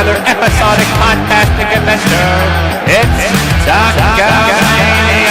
another episodic podcasting adventure. It's Talkamania.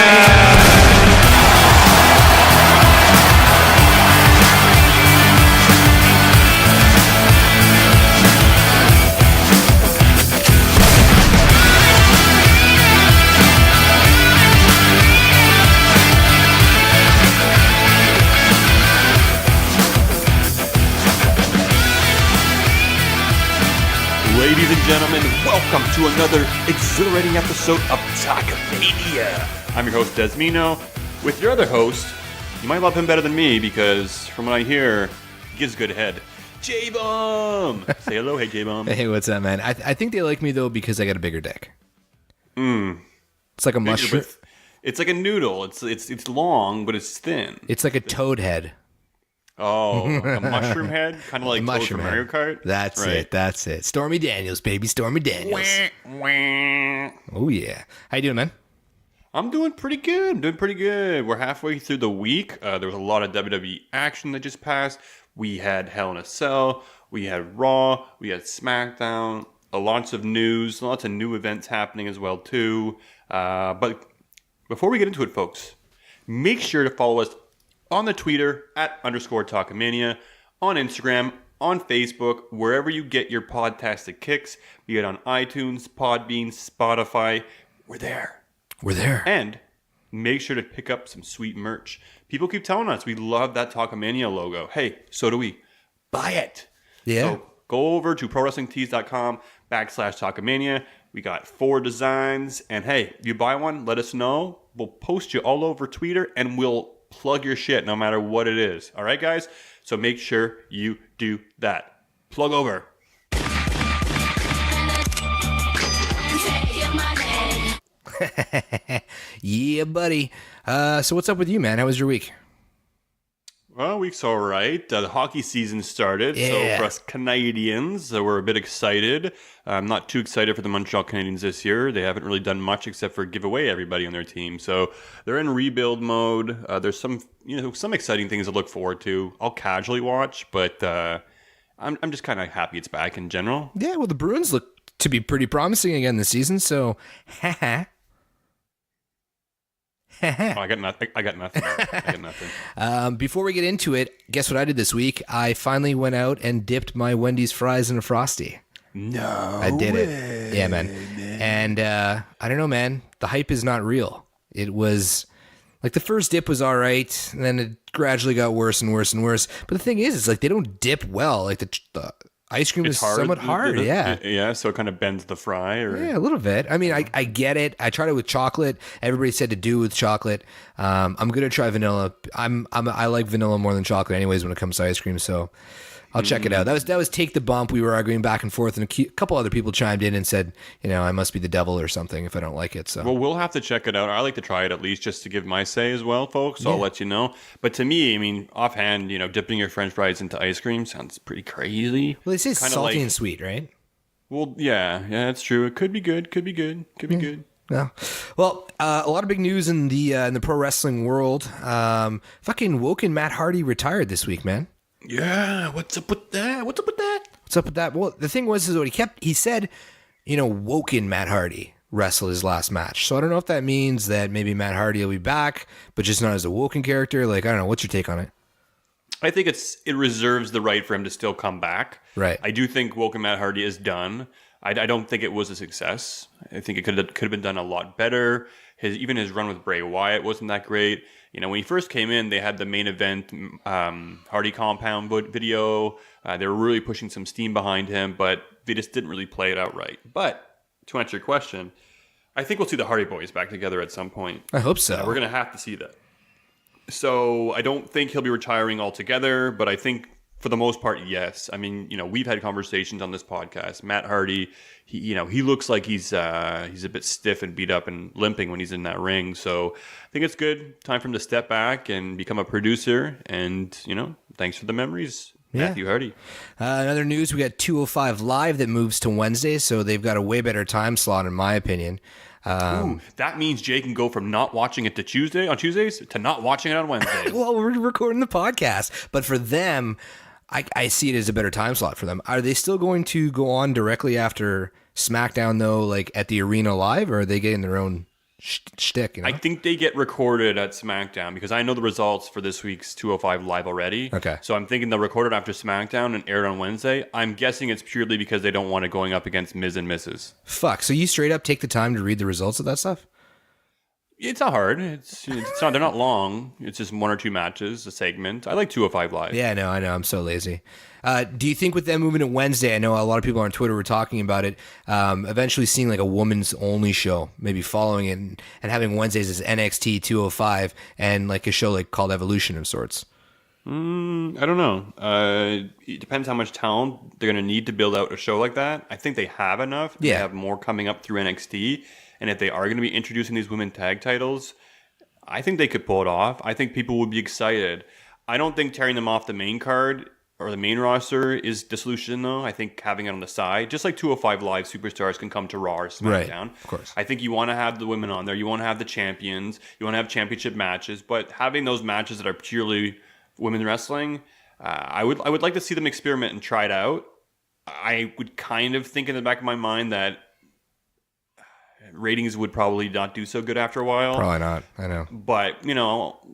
Ladies and gentlemen, welcome to another exhilarating episode of Talkamania. I'm your host, Desmino, with your other host. You might love him better than me because, from what I hear, he gives good head. J-Bum! Say hello, hey J-Bum. Hey, what's up, man? I think they like me, though, because I got a bigger dick. It's like a mushroom. It's like a noodle. It's long, but it's thin. It's like a toad head. Oh, like a mushroom head? Kind of like Toad from Mario Kart? That's it. Stormy Daniels, baby. Stormy Daniels. Oh, yeah. How you doing, man? I'm doing pretty good. We're halfway through the week. There was a lot of WWE action that just passed. We had Hell in a Cell. We had Raw. We had Smackdown. Lots of news. Lots of new events happening as well, too. But before we get into it, folks, make sure to follow us on the Twitter @_Talkamania, on Instagram, on Facebook, wherever you get your podcastic kicks, be it on iTunes, Podbean, Spotify. We're there. And make sure to pick up some sweet merch. People keep telling us we love that Talkamania logo. Hey, so do we. Buy it. Yeah. So go over to prowrestlingtees.com/Talkamania. We got 4 designs. And hey, if you buy one, let us know. We'll post you all over Twitter and we'll plug your shit no matter what it is. All right, guys? So make sure you do that. Plug over. Yeah, buddy. So what's up with you, man? How was your week? Well, week's all right. The hockey season started, Yeah. so for us Canadians, we're a bit excited. I'm not too excited for the Montreal Canadiens this year. They haven't really done much except for give away everybody on their team. So they're in rebuild mode. There's some exciting things to look forward to. I'll casually watch, but I'm just kind of happy it's back in general. Yeah, well, the Bruins look to be pretty promising again this season, so haha. I got nothing. Before we get into it, guess what I did this week? I finally went out and dipped my Wendy's fries in a Frosty. No, I did it. Yeah, man. And I don't know, man. The hype is not real. It was like the first dip was all right, and then it gradually got worse and worse and worse. But the thing is, it's like they don't dip well. Like the ice cream is somewhat hard, yeah. Yeah, so it kind of bends the fry. Yeah, a little bit. I mean, I get it. I tried it with chocolate. Everybody said to do with chocolate. I'm going to try vanilla. I like vanilla more than chocolate anyways when it comes to ice cream, so I'll check it out. That was Take the Bump. We were arguing back and forth, and a couple other people chimed in and said, I must be the devil or something if I don't like it. So, well, we'll have to check it out. I like to try it at least just to give my say as well, folks. So I'll let you know. But to me, I mean, offhand, dipping your French fries into ice cream sounds pretty crazy. Well, they say salty and sweet, right? Well, yeah, that's true. It could be good. Could be good. Yeah. Well, a lot of big news in the pro wrestling world. Fucking Woken Matt Hardy retired this week, man. Yeah, what's up with that? Well, the thing was, he said, Woken Matt Hardy wrestled his last match. So I don't know if that means that maybe Matt Hardy will be back, but just not as a Woken character. Like, I don't know. What's your take on it? I think it reserves the right for him to still come back. Right. I do think Woken Matt Hardy is done. I don't think it was a success. I think it could have been done a lot better. Even his run with Bray Wyatt wasn't that great. When he first came in, they had the main event Hardy Compound video. They were really pushing some steam behind him, but they just didn't really play it out right. But to answer your question, I think we'll see the Hardy Boys back together at some point. I hope so. We're going to have to see that. So I don't think he'll be retiring altogether, but I think for the most part, yes. I mean, we've had conversations on this podcast. Matt Hardy, he looks like he's a bit stiff and beat up and limping when he's in that ring. So I think it's good. Time for him to step back and become a producer. And, thanks for the memories, Matthew Hardy. Another news, we got 205 Live that moves to Wednesday, so they've got a way better time slot, in my opinion. That means Jay can go from not watching it on Tuesdays to not watching it on Wednesdays. Well, we're recording the podcast, but for them, I see it as a better time slot for them. Are they still going to go on directly after SmackDown though, like at the Arena Live, or are they getting their own shtick? You know? I think they get recorded at SmackDown because I know the results for this week's 205 Live already. Okay. So I'm thinking they'll record it after SmackDown and air it on Wednesday. I'm guessing it's purely because they don't want it going up against Miz and Mrs. Fuck. So you straight up take the time to read the results of that stuff? It's not hard. It's not. They're not long. It's just 1 or 2 matches, a segment. I like 205 Live. Yeah, I know. I'm so lazy. Do you think with them moving to Wednesday, I know a lot of people on Twitter were talking about it, eventually seeing like a women's only show, maybe following it and having Wednesdays as NXT 205 and like a show like called Evolution of sorts? I don't know. It depends how much talent they're going to need to build out a show like that. I think they have enough. Yeah. They have more coming up through NXT. And if they are going to be introducing these women tag titles, I think they could pull it off. I think people would be excited. I don't think tearing them off the main card or the main roster is dissolution, though. I think having it on the side, just like 205 Live superstars can come to Raw or SmackDown. Right, of course. I think you want to have the women on there. You want to have the champions. You want to have championship matches. But having those matches that are purely women wrestling, I would like to see them experiment and try it out. I would kind of think in the back of my mind that ratings would probably not do so good after a while. Probably not. I know. But,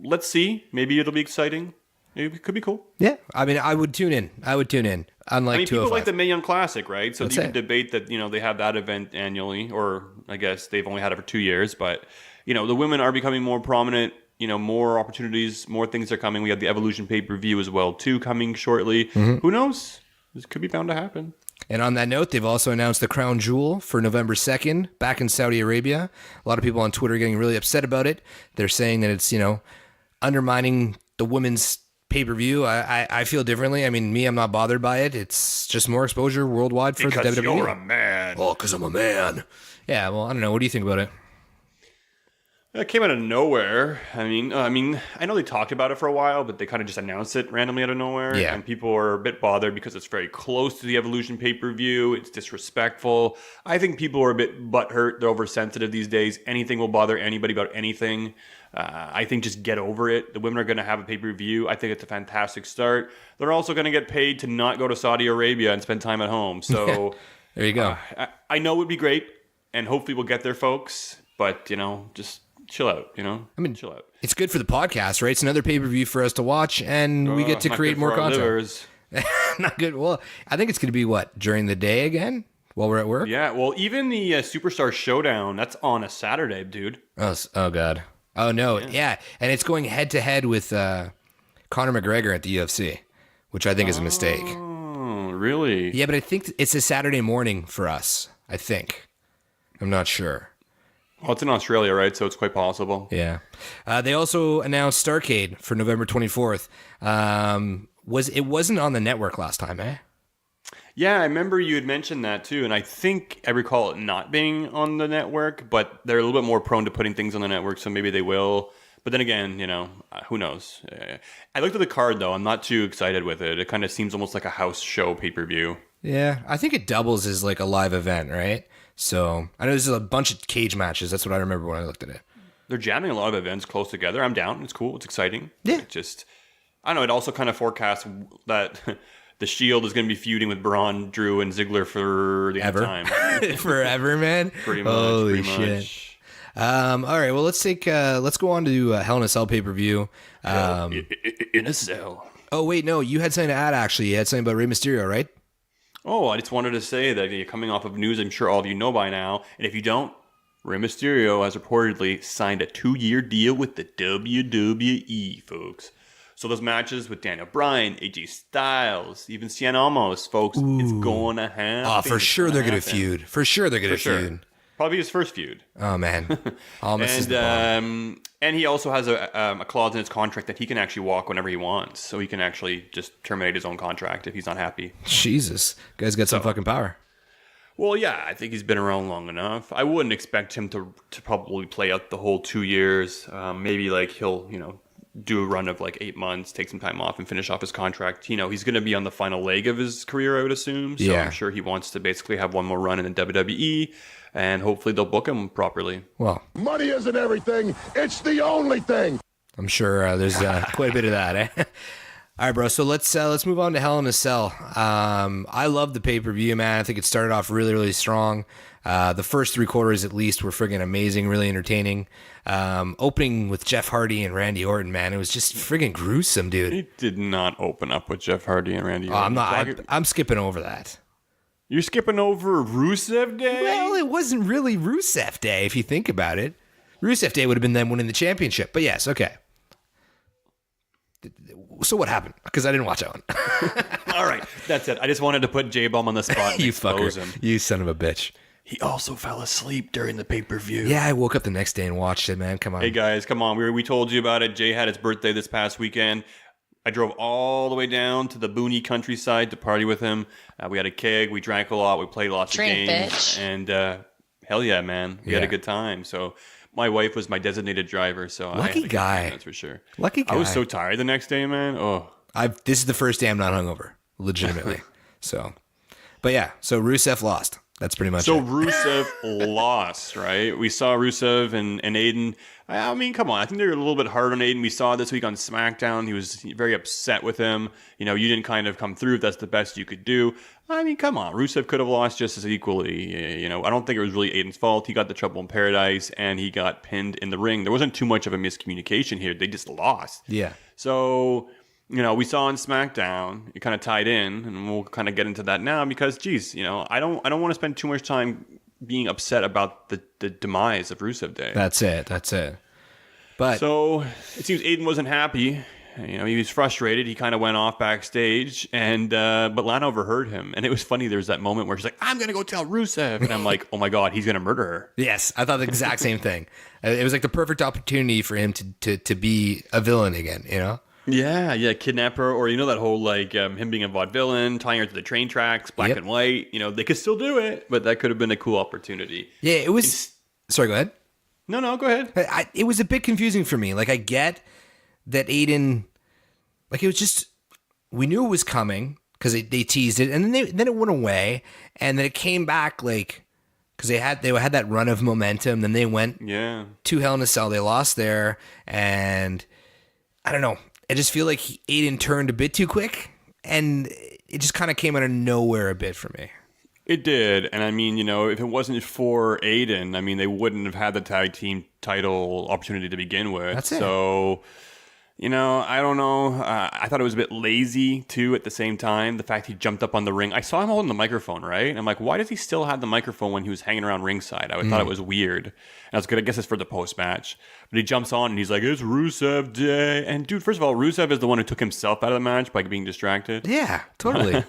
let's see. Maybe it'll be exciting. Maybe it could be cool. Yeah. I mean, I would tune in. Unlike 205. People like the Mae Young Classic, right? So That's you can it. debate that, they have that event annually, or I guess they've only had it for 2 years. But, the women are becoming more prominent. More opportunities, more things are coming. We have the Evolution pay-per-view as well, too, coming shortly. Mm-hmm. Who knows? This could be bound to happen. And on that note, they've also announced the Crown Jewel for November 2nd back in Saudi Arabia. A lot of people on Twitter are getting really upset about it. They're saying that it's, undermining the women's pay-per-view. I feel differently. I mean, I'm not bothered by it. It's just more exposure worldwide for the WWE. You're a man. Oh, because I'm a man. Yeah, well, I don't know. What do you think about it? It came out of nowhere. I mean, I know they talked about it for a while, but they kind of just announced it randomly out of nowhere. Yeah. And people are a bit bothered because it's very close to the Evolution pay-per-view. It's disrespectful. I think people are a bit butthurt. They're oversensitive these days. Anything will bother anybody about anything. I think just get over it. The women are going to have a pay-per-view. I think it's a fantastic start. They're also going to get paid to not go to Saudi Arabia and spend time at home. So there you go. I know it would be great, and hopefully we'll get there, folks. But, just chill out, chill out. It's good for the podcast, right? It's another pay-per-view for us to watch, and we get to Not create good more for our content. livers. Not good. Well, I think it's going to be during the day again while we're at work? Yeah, well, even the Superstar Showdown, that's on a Saturday, dude. Oh God. Oh, no. Yeah. And it's going head-to-head with Conor McGregor at the UFC, which I think is a mistake. Oh, really? Yeah, but I think it's a Saturday morning for us, I think. I'm not sure. Well, it's in Australia, right? So it's quite possible. Yeah. They also announced Starrcade for November 24th. It wasn't on the network last time, eh? Yeah, I remember you had mentioned that too, and I think I recall it not being on the network, but they're a little bit more prone to putting things on the network, so maybe they will. But then again, who knows? I looked at the card, though. I'm not too excited with it. It kind of seems almost like a house show pay-per-view. Yeah, I think it doubles as like a live event, right? So I know there's a bunch of cage matches. That's what I remember when I looked at it. They're jamming a lot of events close together. I'm down. It's cool. It's exciting. Yeah. I don't know. It also kind of forecasts that the Shield is going to be feuding with Braun, Drew, and Ziggler for the end of time. Forever, man. Pretty much. Holy pretty shit. All right. Well, let's go on to Hell in a Cell pay-per-view. In a cell. Oh, wait, no. You had something to add, actually. You had something about Rey Mysterio, right? Oh, I just wanted to say that you're coming off of news I'm sure all of you know by now. And if you don't, Rey Mysterio has reportedly signed a 2-year deal with the WWE, folks. So those matches with Daniel Bryan, AJ Styles, even Cien Almas, folks, it's going to happen. Oh, for sure they're going to feud. For sure they're going to feud. Probably his first feud. Oh, man. Almas is the bomb. And he also has a clause in his contract that he can actually walk whenever he wants. So he can actually just terminate his own contract if he's not happy. Jesus. Guy's got some fucking power. Well, yeah, I think he's been around long enough. I wouldn't expect him to probably play out the whole 2 years. Maybe like he'll, do a run of like 8 months, take some time off and finish off his contract. He's going to be on the final leg of his career, I would assume. So I'm sure he wants to basically have one more run in the WWE. And hopefully they'll book him properly. Well, money isn't everything. It's the only thing. I'm sure there's quite a bit of that, eh? All right, bro. So let's move on to Hell in a Cell. I love the pay-per-view, man. I think it started off really, really strong. The first 3 quarters, at least, were friggin' amazing, really entertaining. Opening with Jeff Hardy and Randy Orton, man, it was just friggin' gruesome, dude. It did not open up with Jeff Hardy and Randy Orton. I'm skipping over that. You're skipping over Rusev Day? Well, it wasn't really Rusev Day, if you think about it. Rusev Day would have been them winning the championship. But yes, okay. So what happened? Because I didn't watch that one. All right, that's it. I just wanted to put J-Bomb on the spot and You expose fucker. him. You son of a bitch. He also fell asleep during the pay-per-view. Yeah, I woke up the next day and watched it, man. Come on. Hey, guys, come on. We told you about it. Jay had his birthday this past weekend. I drove all the way down to the boony countryside to party with him. We had a keg. We drank a lot. We played lots of games. Bitch. And hell yeah, man. We had a good time. So my wife was my designated driver. So I had Lucky a good guy. time, that's for sure. Lucky guy. I was so tired the next day, man. Oh, This is the first day I'm not hungover, legitimately. But yeah, so Rusev lost. That's pretty much so it. Rusev lost, right? We saw Rusev and Aiden. I mean, come on. I think they're a little bit hard on Aiden. We saw it this week on Smackdown. He was very upset with him. You know, you didn't kind of come through if that's the best you could do. I mean, come on. Rusev could have lost just as equally. You know, I don't think it was really Aiden's fault. He got the trouble in paradise, and he got pinned in the ring. There wasn't too much of a miscommunication here. They just lost. Yeah. So, you know, we saw on SmackDown, it kind of tied in, and we'll kind of get into that now because, geez, you know, I don't want to spend too much time being upset about the demise of Rusev Day. That's it. But So it seems Aiden wasn't happy. You know, he was frustrated. He kind of went off backstage, and but Lana overheard him, and it was funny. There was that moment where she's like, "I'm gonna go tell Rusev," and I'm like, "Oh my god, he's gonna murder her." yes, I thought the exact same thing. It was like the perfect opportunity for him to be a villain again, you know? Yeah, kidnap her, or you know that whole like him being a vaudevillain, tying her to the train tracks, black Yep. and white. You know, they could still do it, but that could have been a cool opportunity. Yeah, it was. Sorry, go ahead. No, go ahead. It was a bit confusing for me. Like, I get that Aiden, like, it was just, we knew it was coming because they teased it, and then it went away, and then it came back, like, because they had that run of momentum. Then they went to Hell in a Cell. They lost there, and I don't know. I just feel like Aiden turned a bit too quick, and it just kind of came out of nowhere a bit for me. It did, and I mean, you know, if it wasn't for Aiden, I mean, they wouldn't have had the tag team title opportunity to begin with. That's it. So, you know, I don't know. I thought it was a bit lazy too. At the same time, the fact he jumped up on the ring, I saw him holding the microphone, right? And I'm like, why does he still have the microphone when he was hanging around ringside? I thought it was weird. And I was good. I guess it's for the post match. But he jumps on and he's like, "It's Rusev Day." And dude, first of all, Rusev is the one who took himself out of the match by being distracted. Yeah, totally.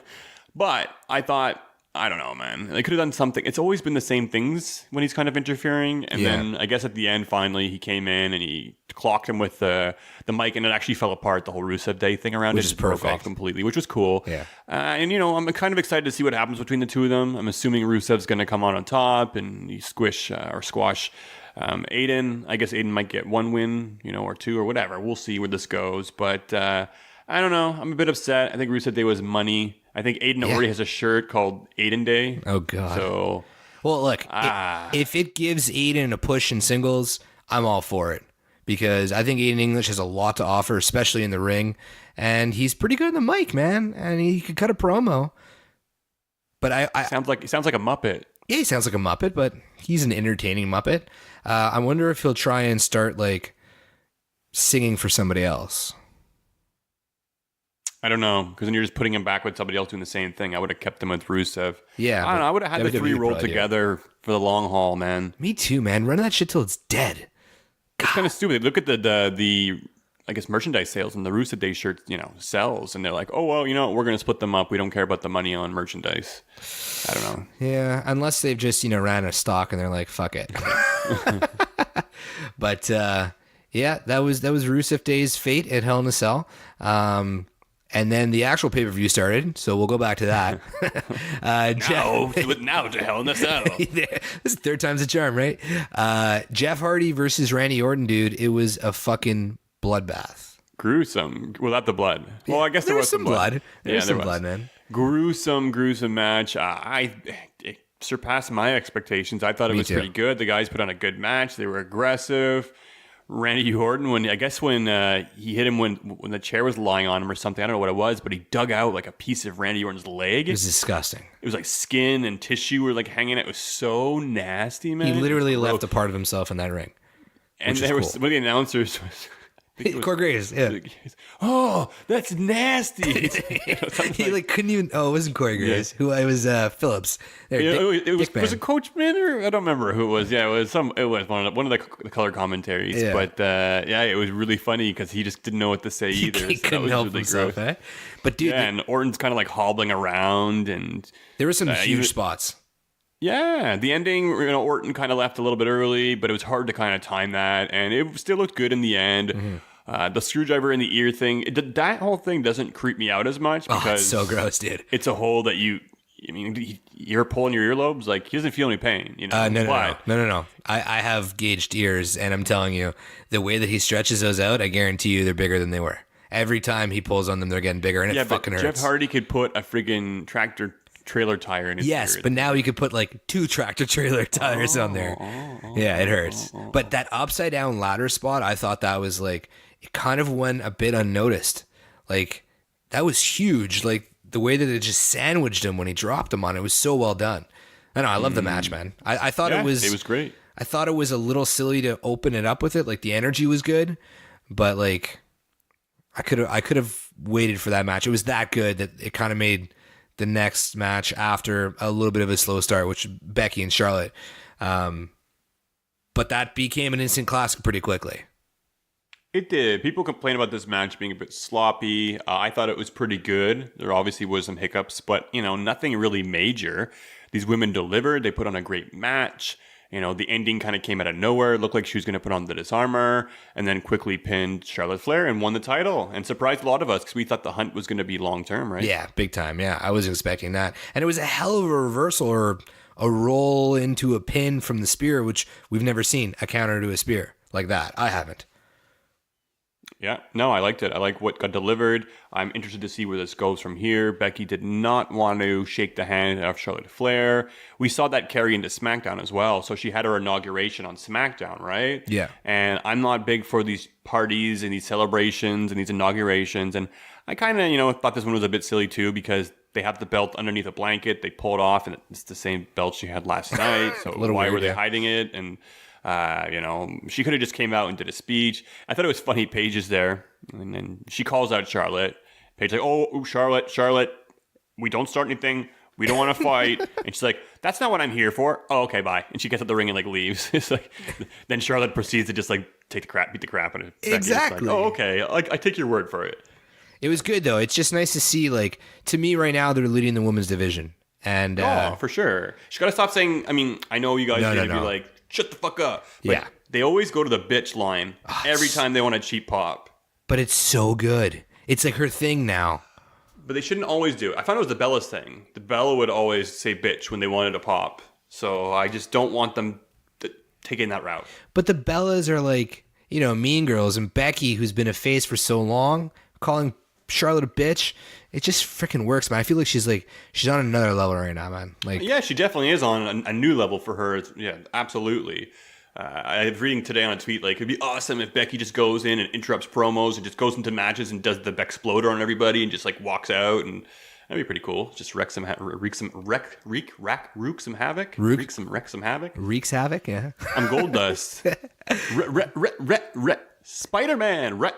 But I thought, I don't know, man. They could have done something. It's always been the same things when he's kind of interfering. And then I guess at the end, finally, he came in and he clocked him with the mic, and it actually fell apart, the whole Rusev Day thing around Which it. is Just broke perfect. off completely, which was cool. Yeah. And, you know, I'm kind of excited to see what happens between the two of them. I'm assuming Rusev's going to come on top and he squash Aiden. I guess Aiden might get one win, you know, or two or whatever. We'll see where this goes. But I don't know. I'm a bit upset. I think Rusev Day was money. I think Aiden already has a shirt called Aiden Day. Oh, God. So, Well, look, if it gives Aiden a push in singles, I'm all for it. Because I think Aiden English has a lot to offer, especially in the ring. And he's pretty good in the mic, man. And he could cut a promo. But I sounds like a Muppet. yeah, he sounds like a Muppet, but he's an entertaining Muppet. I wonder if he'll try and start, like, singing for somebody else. I don't know, because then you're just putting him back with somebody else doing the same thing. I would have kept him with Rusev. Yeah, I don't know. I would have had the WWE three roll probably do. together for the long haul, man. Me too, man. Run that shit till it's dead. It's kind of stupid. Look at the I guess merchandise sales, and the Rusev Day shirt, you know, sells, and they're like, oh well, you know, we're gonna split them up. We don't care about the money on merchandise. I don't know. Yeah, unless they've just, you know, ran a stock and they're like, fuck it. But yeah, that was Rusev Day's fate at Hell in a Cell. And then the actual pay-per-view started, so we'll go back to that. Now to Hell in a Cell. This is third time's a charm, right? Jeff Hardy versus Randy Orton, dude. It was a fucking bloodbath. Gruesome. Without the blood. Well, I guess there was some blood. There was some was. blood, man. Gruesome match. It surpassed my expectations. I thought it Me was too. pretty good. The guys put on a good match. They were aggressive. Randy Orton when he hit him when the chair was lying on him or something. I don't know what it was, but he dug out like a piece of Randy Orton's leg. It was disgusting. It was like skin and tissue were like hanging out. It was so nasty, man. He literally left a part of himself in that ring. And there was one of the announcers Corey Graves, yeah. Oh, that's nasty. He like couldn't even. Oh, it wasn't Corey Graves. Yeah. It was Phillips. There, was it Coach Minner? I don't remember who it was. Yeah, it was one of the color commentaries. Yeah. But it was really funny because he just didn't know what to say either. He couldn't help himself, eh? But dude, and Orton's kind of like hobbling around, and there were some huge spots. Yeah, the ending, Orton kind of left a little bit early, but it was hard to kind of time that, and it still looked good in the end. Mm-hmm. The screwdriver in the ear thing, that whole thing doesn't creep me out as much because it's so gross, dude. It's a hole that you're pulling your earlobes, like he doesn't feel any pain. No. I have gauged ears, and I'm telling you, the way that he stretches those out, I guarantee you they're bigger than they were. Every time he pulls on them, they're getting bigger, and it fucking hurts. Jeff Hardy could put a friggin' tractor trailer tire in his ear. But now you could put like 2 tractor trailer tires on there. Yeah, it hurts. But that upside down ladder spot, I thought that was like, it kind of went a bit unnoticed. Like, that was huge. Like, the way that it just sandwiched him when he dropped him on it was so well done. I know, I love the match, man. I thought it was great. I thought it was a little silly to open it up with it. Like, the energy was good, but like, I could have waited for that match. It was that good that it kind of made the next match after a little bit of a slow start, which Becky and Charlotte. But that became an instant classic pretty quickly. It did. People complain about this match being a bit sloppy. I thought it was pretty good. There obviously was some hiccups, but nothing really major. These women delivered. They put on a great match. The ending kind of came out of nowhere. It looked like she was going to put on the Disarmer and then quickly pinned Charlotte Flair and won the title and surprised a lot of us because we thought the hunt was going to be long term, right? Yeah, big time. Yeah, I was expecting that. And it was a hell of a reversal or a roll into a pin from the spear, which we've never seen, a counter to a spear like that. I haven't. Yeah, no, I liked it. I like what got delivered. I'm interested to see where this goes from here. Becky did not want to shake the hand of Charlotte Flair. We saw that carry into SmackDown as well. So she had her inauguration on SmackDown, right? Yeah. And I'm not big for these parties and these celebrations and these inaugurations. And I kind of, thought this one was a bit silly too because they have the belt underneath a blanket. They pull it off and it's the same belt she had last night. So why were they hiding it? And she could have just came out and did a speech. I thought it was funny. Paige is there, and then she calls out Charlotte. Paige's like, "Oh, Charlotte, we don't start anything. We don't want to fight." And she's like, "That's not what I'm here for." Oh, okay, bye. And she gets out the ring and like leaves. It's like, then Charlotte proceeds to just like beat the crap out of it. Exactly. Like, oh, okay. I take your word for it. It was good though. It's just nice to see. Like, to me, right now, they're leading the women's division, and for sure. She got to stop saying. I mean, I know you guys be like, shut the fuck up. But yeah. They always go to the bitch line every time they want a cheap pop. But it's so good. It's like her thing now. But they shouldn't always do it. I found it was the Bella's thing. The Bella would always say bitch when they wanted a pop. So I just don't want them taking that route. But the Bellas are like, mean girls. And Becky, who's been a face for so long, calling Charlotte a bitch, it just freaking works, man. I feel like she's on another level right now, man. Like, yeah, she definitely is on a new level for her. Yeah, absolutely. I was reading today on a tweet, like, it'd be awesome if Becky just goes in and interrupts promos and just goes into matches and does the Bexploder on everybody and just like walks out, and that'd be pretty cool. Just wreak some havoc. Wreaks havoc, yeah. I'm Gold Dust. Spider-Man.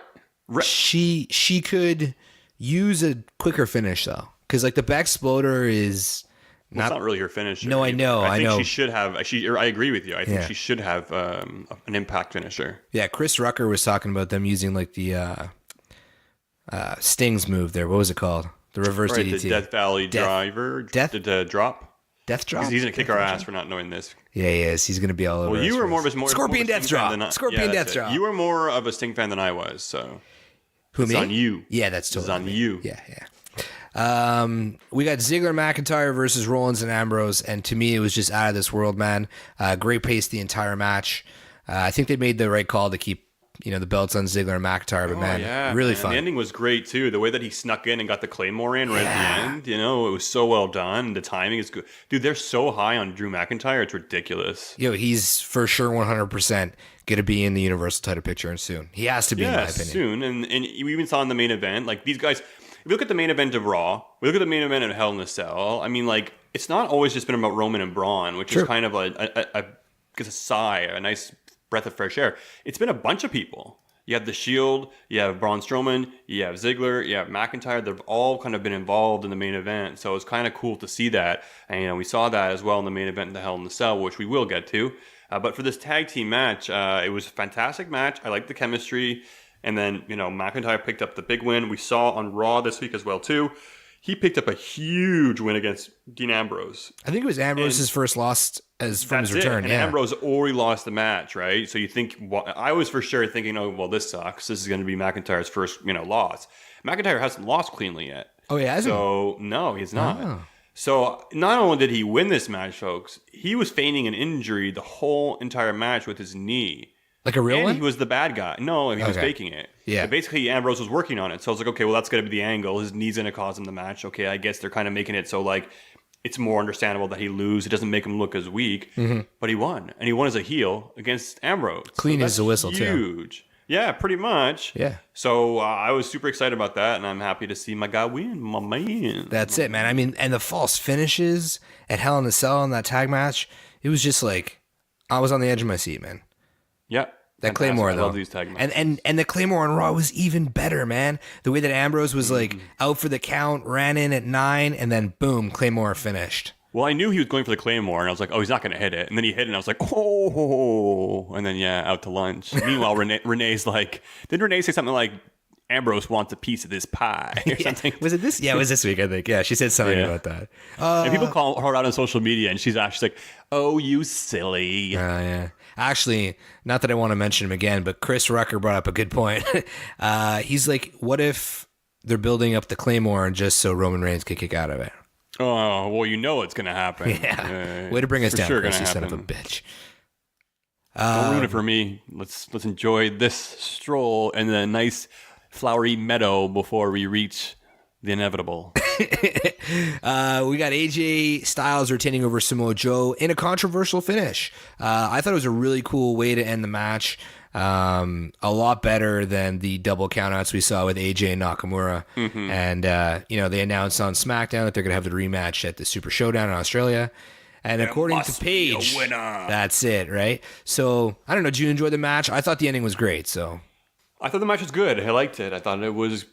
She could use a quicker finish though, because like the Bexploder is. Well, it's not really her finisher. No, I know. I think she should have. I agree with you. I think she should have an impact finisher. Yeah, Chris Rucker was talking about them using like the Sting's move there. What was it called? The reverse DDT. The Death Valley driver. The drop. Death drop. He's gonna kick our ass for not knowing this. Yeah, he is. He's gonna be all over. Well, you were more of a Scorpion Death Drop. Scorpion Death Drop. You were more of a Sting fan than I was. So who, it's me? on you. Yeah, that's totally on you. Yeah. We got Ziggler, McIntyre versus Rollins and Ambrose, and to me, it was just out of this world, man. Great pace the entire match. I think they made the right call to keep the belts on Ziggler and McIntyre. But really fun. The ending was great too. The way that he snuck in and got the Claymore in right at the end, it was so well done. The timing is good. Dude, they're so high on Drew McIntyre. It's ridiculous. He's for sure 100% going to be in the Universal title picture soon. He has to be, in my opinion. Soon. And we even saw in the main event, like these guys, if you look at the main event of Raw, we look at the main event of Hell in a Cell, I mean, like, it's not always just been about Roman and Braun, which is kind of a sigh, a nice breath of fresh air. It's been a bunch of people. You have The Shield, you have Braun Strowman, you have Ziggler, you have McIntyre. They've all kind of been involved in the main event. So it's kind of cool to see that. And, we saw that as well in the main event in the Hell in the Cell, which we will get to. But for this tag team match, it was a fantastic match. I liked the chemistry. And then, McIntyre picked up the big win. We saw on Raw this week as well, too. He picked up a huge win against Dean Ambrose. I think it was Ambrose's first loss from his return. And Ambrose already lost the match, right? So you think, I was for sure thinking, oh, well, this sucks. This is going to be McIntyre's first, loss. McIntyre hasn't lost cleanly yet. Oh, he hasn't? So, no, he's not. Oh. So not only did he win this match, folks, he was feigning an injury the whole entire match with his knee. Like a real one? He was the bad guy. No, he was faking it. Yeah. But basically, Ambrose was working on it. So I was like, okay, well, that's going to be the angle. His knee's going to cause him the match. Okay, I guess they're kind of making it so, like, it's more understandable that he lose. It doesn't make him look as weak. Mm-hmm. But he won. And he won as a heel against Ambrose. Clean as a whistle, huge. too. Huge. Yeah, pretty much. Yeah. So I was super excited about that, and I'm happy to see my guy win, my man. That's it, man. I mean, and the false finishes at Hell in a Cell in that tag match, it was just like, I was on the edge of my seat, man. Yeah. That Claymore, though. I love these tag matches. And the Claymore on Raw was even better, man. The way that Ambrose was like out for the count, ran in at 9, and then boom, Claymore finished. Well, I knew he was going for the Claymore, and I was like, oh, he's not going to hit it. And then he hit it, and I was like, oh. And then, out to lunch. Meanwhile, Renee's like, did Renee say something like, Ambrose wants a piece of this pie or something? Was it this? Yeah, it was this week, I think. Yeah, she said something about that. And people call her out on social media, and she's actually like, oh, you silly. Yeah. Actually, not that I want to mention him again, but Chris Rucker brought up a good point. He's like, what if they're building up the Claymore just so Roman Reigns can kick out of it? Oh, well, it's going to happen. Yeah. Way to bring us down, sure, Chris, you son of a bitch. Don't ruin it for me. Let's enjoy this stroll and the nice flowery meadow before we reach the inevitable. We got AJ Styles retaining over Samoa Joe in a controversial finish. I thought it was a really cool way to end the match. A lot better than the double countouts we saw with AJ and Nakamura. Mm-hmm. And, they announced on Smackdown that they're going to have the rematch at the Super Showdown in Australia. And according to Paige, that's it, right? So, I don't know. Did you enjoy the match? I thought the ending was great, so. I thought the match was good. I liked it. I thought it was,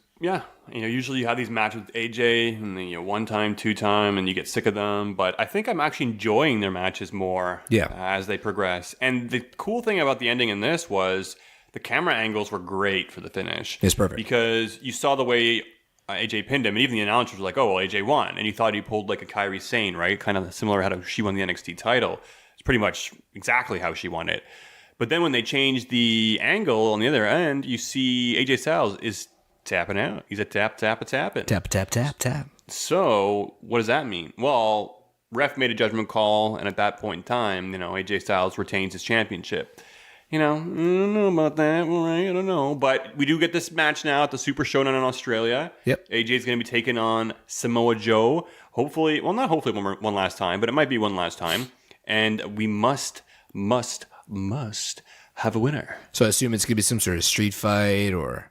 usually you have these matches with AJ and then, 1 time, 2 time, and you get sick of them. But I think I'm actually enjoying their matches more as they progress. And the cool thing about the ending in this was the camera angles were great for the finish. It's perfect. Because you saw the way AJ pinned him, and even the announcers were like, oh, well, AJ won. And you thought he pulled like a Kairi Sane, right? Kind of similar to how she won the NXT title. It's pretty much exactly how she won it. But then when they changed the angle on the other end, you see AJ Styles is tapping out. He's a tapping. Tap. So what does that mean? Well, ref made a judgment call, and at that point in time, AJ Styles retains his championship. I don't know about that, right? I don't know. But we do get this match now at the Super Showdown in Australia. Yep. AJ's going to be taking on Samoa Joe. Hopefully, well, not hopefully one last time, but it might be one last time. And we must have a winner. So I assume it's going to be some sort of street fight or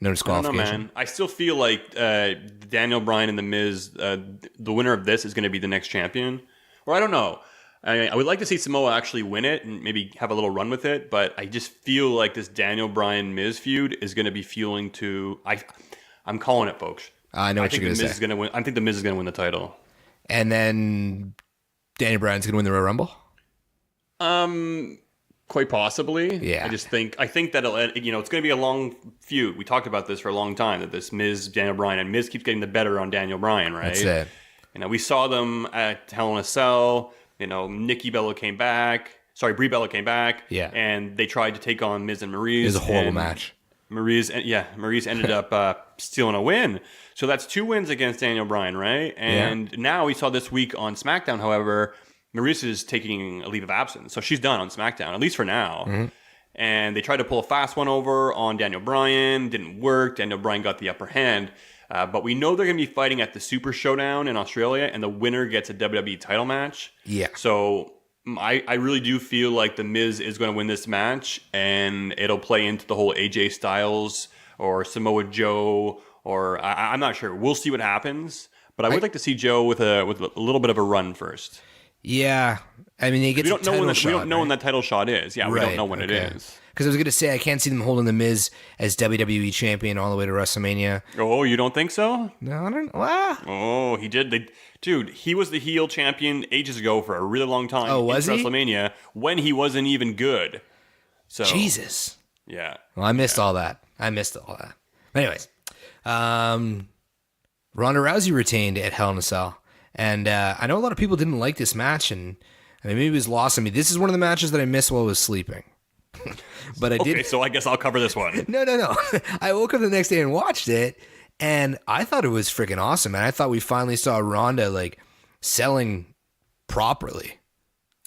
no disqualification. I don't know, man. I still feel like Daniel Bryan and The Miz, the winner of this is going to be the next champion. Or I don't know. I would like to see Samoa actually win it and maybe have a little run with it, but I just feel like this Daniel Bryan-Miz feud is going to be fueling to... I'm calling it, folks. I know what you're going to say. I think The Miz is going to win the title. And then Daniel Bryan's going to win the Royal Rumble? Quite possibly. Yeah. I think that it's going to be a long feud. We talked about this for a long time, that this Miz, Daniel Bryan, and Miz keeps getting the better on Daniel Bryan, right? That's it. We saw them at Hell in a Cell. Brie Bella came back. Yeah. And they tried to take on Miz and Maryse. It was a horrible match. Maryse ended up stealing a win. So that's 2 wins against Daniel Bryan, right? And now we saw this week on SmackDown, however, Maryse is taking a leave of absence. So she's done on SmackDown, at least for now. Mm-hmm. and they tried to pull a fast one over on Daniel Bryan. Didn't work. Daniel Bryan got the upper hand. But we know they're going to be fighting at the Super Showdown in Australia, and the winner gets a WWE title match. Yeah. So I really do feel like The Miz is going to win this match, and it'll play into the whole AJ Styles or Samoa Joe, or I'm not sure. We'll see what happens. But I would like to see Joe with a little bit of a run first. Yeah. I mean, he gets we don't know when that title shot is. Yeah, we don't know when it is. Because I was going to say, I can't see them holding The Miz as WWE champion all the way to WrestleMania. Oh, you don't think so? No, I don't. Wow. Oh, he did. Dude, he was the heel champion ages ago for a really long time. Oh, was he? WrestleMania when he wasn't even good. So Jesus. Yeah. Well, I missed all that. Anyways, Ronda Rousey retained at Hell in a Cell. And I know a lot of people didn't like this match, and I mean, maybe it was lost on me. This is one of the matches that I missed while I was sleeping. But I did. Okay, so I guess I'll cover this one. No. I woke up the next day and watched it, and I thought it was freaking awesome. And I thought we finally saw Ronda like selling properly.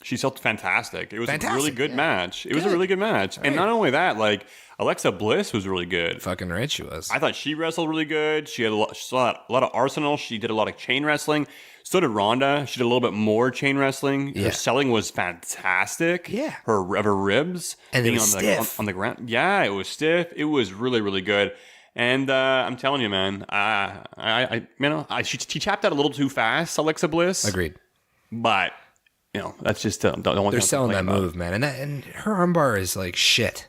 She sold fantastic. It was a really good yeah. match. It was a really good match. And not only that, like Alexa Bliss was really good. Fucking right she was. I thought she wrestled really good. She had a lot of arsenal. She did a lot of chain wrestling. So did Ronda. She did a little bit more chain wrestling. Yeah. Her selling was fantastic. Yeah. Her ribs and being it was stiff. on the ground. Yeah, it was stiff. It was really, really good. And I'm telling you, man, she tapped out a little too fast, Alexa Bliss. Agreed. But that's just the one. They're selling that move, man, and her armbar is like shit.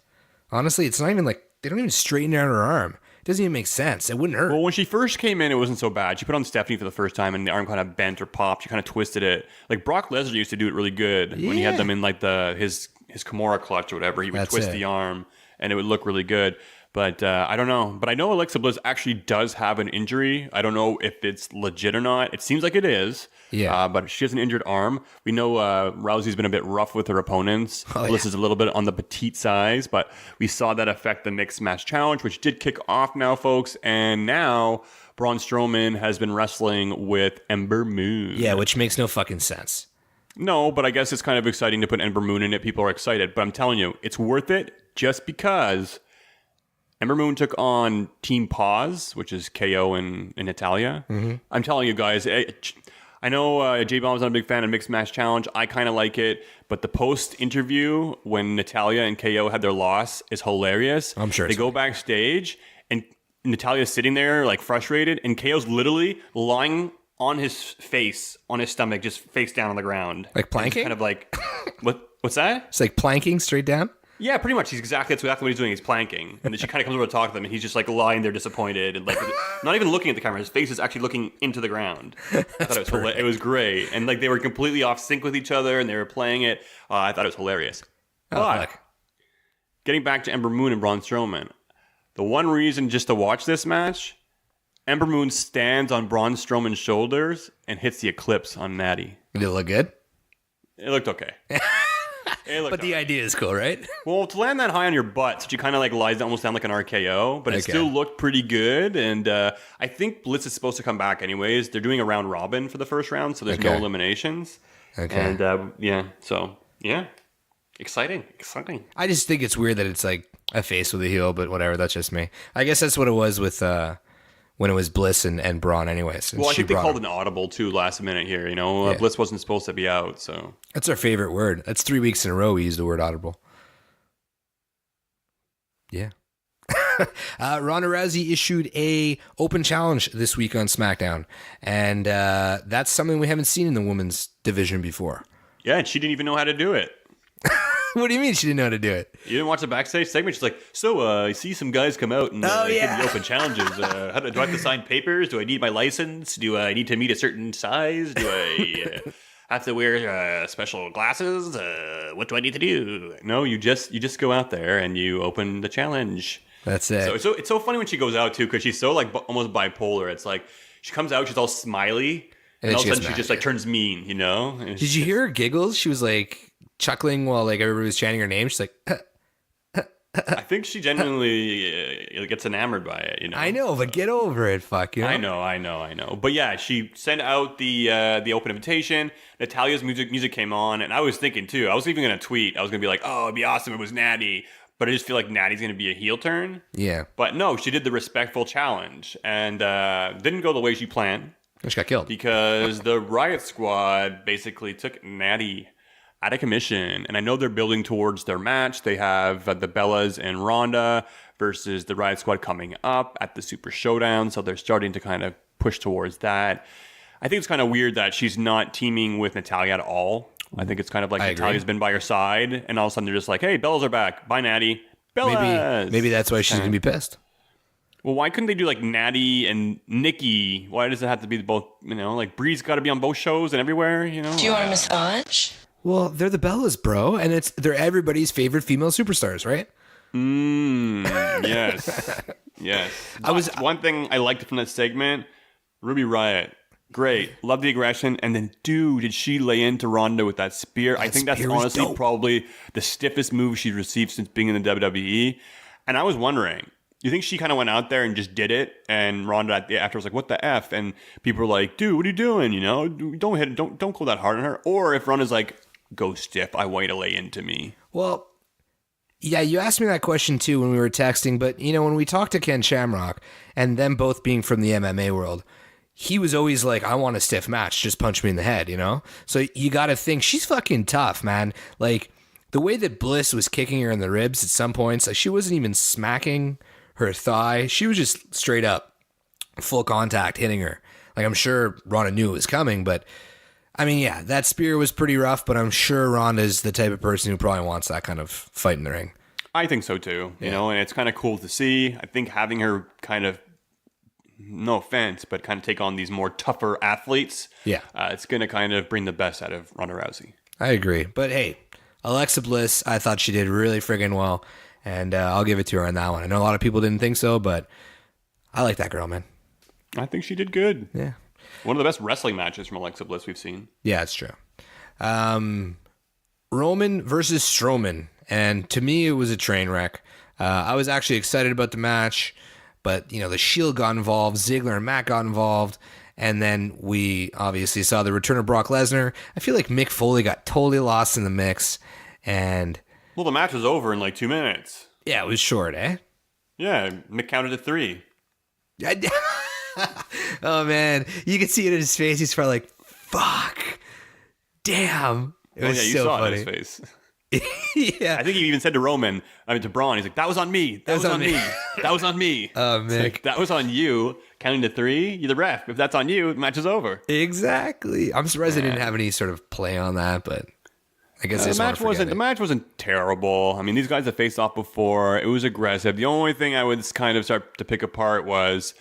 Honestly, it's not even like they don't even straighten out her arm. It doesn't even make sense. It wouldn't hurt. Well, when she first came in, it wasn't so bad. She put on Stephanie for the first time, and the arm kind of bent or popped. She kind of twisted it. Like Brock Lesnar used to do it really good when he had them in like his Kimura clutch or whatever. He would twist the arm, and it would look really good. But I don't know. But I know Alexa Bliss actually does have an injury. I don't know if it's legit or not. It seems like it is. Yeah. But she has an injured arm. We know Rousey's been a bit rough with her opponents. Bliss is a little bit on the petite size, but we saw that affect the mixed match challenge, which did kick off now, folks. And now Braun Strowman has been wrestling with Ember Moon. Yeah, which makes no fucking sense. No, but I guess it's kind of exciting to put Ember Moon in it. People are excited. But I'm telling you, it's worth it just because Ember Moon took on Team Pause, which is KO and Natalia. Mm-hmm. I'm telling you guys, I know J-Bomb's not a big fan of Mixed Match Challenge. I kind of like it. But the post-interview when Natalia and KO had their loss is hilarious. I'm sure they go backstage and Natalia's sitting there like frustrated and KO's literally lying on his face, on his stomach, just face down on the ground. Like planking? Kind of like, what's that? It's like planking straight down? Yeah, pretty much. That's exactly what he's doing. He's planking. And then she kind of comes over to talk to them, and he's just like lying there disappointed and like not even looking at the camera. His face is actually looking into the ground. I thought it was great. And like they were completely off sync with each other and they were playing it. I thought it was hilarious. But getting back to Ember Moon and Braun Strowman, the one reason just to watch this match, Ember Moon stands on Braun Strowman's shoulders and hits the Eclipse on Natty. Did it look good? It looked okay. But the idea is cool, right? Well, to land that high on your butt, so you kind of like lies almost down like an RKO, but it still looked pretty good. And I think Blitz is supposed to come back anyways. They're doing a round robin for the first round, so there's no eliminations. Okay. And exciting. I just think it's weird that it's like a face with a heel, but whatever. That's just me. I guess that's what it was with when it was Bliss and Braun anyways. Well, I think they called an audible too last minute here. Bliss wasn't supposed to be out, so. That's our favorite word. That's 3 weeks in a row we use the word audible. Yeah. Ronda Rousey issued a open challenge this week on Smackdown, and that's something we haven't seen in the women's division before. Yeah, and she didn't even know how to do it. What do you mean she didn't know how to do it? You didn't watch the backstage segment? She's like, I see some guys come out and give me open challenges. Do I have to sign papers? Do I need my license? Do I need to meet a certain size? Do I have to wear special glasses? What do I need to do? No, you just go out there and you open the challenge. That's it. So it's so funny when she goes out too, because she's so like almost bipolar. It's like she comes out, she's all smiley, and all of a sudden she just like turns mean, Did you hear her giggles? She was like chuckling while like everybody was chanting her name. She's like, I think she genuinely gets enamored by it, I know, but get over it, fuck you. I know. But yeah, she sent out the open invitation. Natalia's music came on, and I was thinking too. I was even gonna tweet. I was gonna be like, "Oh, it'd be awesome if it was Natty." but I just feel like Natty's going to be a heel turn. Yeah. But no, she did the respectful challenge and didn't go the way she planned. She got killed. Because the Riot Squad basically took Natty out of commission. And I know they're building towards their match. They have the Bellas and Ronda versus the Riot Squad coming up at the Super Showdown. So they're starting to kind of push towards that. I think it's kind of weird that she's not teaming with Natalya at all. I think it's kind of like Natalya's been by her side. And all of a sudden they're just like, hey, Bellas are back. Bye, Natty. Bellas! Maybe that's why she's going to be pissed. Well, why couldn't they do like Natty and Nikki? Why does it have to be both, like Bree's got to be on both shows and everywhere, Do you want a massage? Well, they're the Bellas, bro, and they're everybody's favorite female superstars, right? Yes. Yes. One thing I liked from that segment, Ruby Riott. Great. Love the aggression. And then, dude, did she lay into Ronda with that spear? I think that's honestly probably the stiffest move she's received since being in the WWE. And I was wondering, you think she kind of went out there and just did it? And Ronda after was like, what the F? And people were like, dude, what are you doing? Don't hit, don't go that hard on her. Or if Ronda's like, go stiff, I want you to lay into me. Well, yeah, you asked me that question too when we were texting, but when we talked to Ken Shamrock and them both being from the MMA world, he was always like, I want a stiff match, just punch me in the head, So you got to think she's fucking tough, man. Like the way that Bliss was kicking her in the ribs at some points, like she wasn't even smacking her thigh. She was just straight up full contact hitting her. Like I'm sure Ronda knew it was coming, but I mean, yeah, that spear was pretty rough, but I'm sure Ronda's the type of person who probably wants that kind of fight in the ring. I think so too, and it's kind of cool to see. I think having her kind of, no offense, but kind of take on these more tougher athletes, it's going to kind of bring the best out of Ronda Rousey. I agree. But hey, Alexa Bliss, I thought she did really friggin' well, and I'll give it to her on that one. I know a lot of people didn't think so, but I like that girl, man. I think she did good. Yeah. One of the best wrestling matches from Alexa Bliss we've seen. Yeah, it's true. Roman versus Strowman. And to me, it was a train wreck. I was actually excited about the match, but, the Shield got involved. Ziggler and Matt got involved. And then we obviously saw the return of Brock Lesnar. I feel like Mick Foley got totally lost in the mix. And well, the match was over in like 2 minutes. Yeah, it was short, eh? Yeah, Mick counted to 3. Oh, man. You can see it in his face. He's probably like, fuck. Damn. It was you so saw funny. It in his face. Yeah. I think he even said to to Braun, he's like, that was on me. That was on me. That was on me. Oh, Mick. Like, that was on you. Counting to 3, you're the ref. If that's on you, the match is over. Exactly. I'm surprised they didn't have any sort of play on that, but I guess the match wasn't terrible. I mean, these guys have faced off before. It was aggressive. The only thing I would kind of start to pick apart was,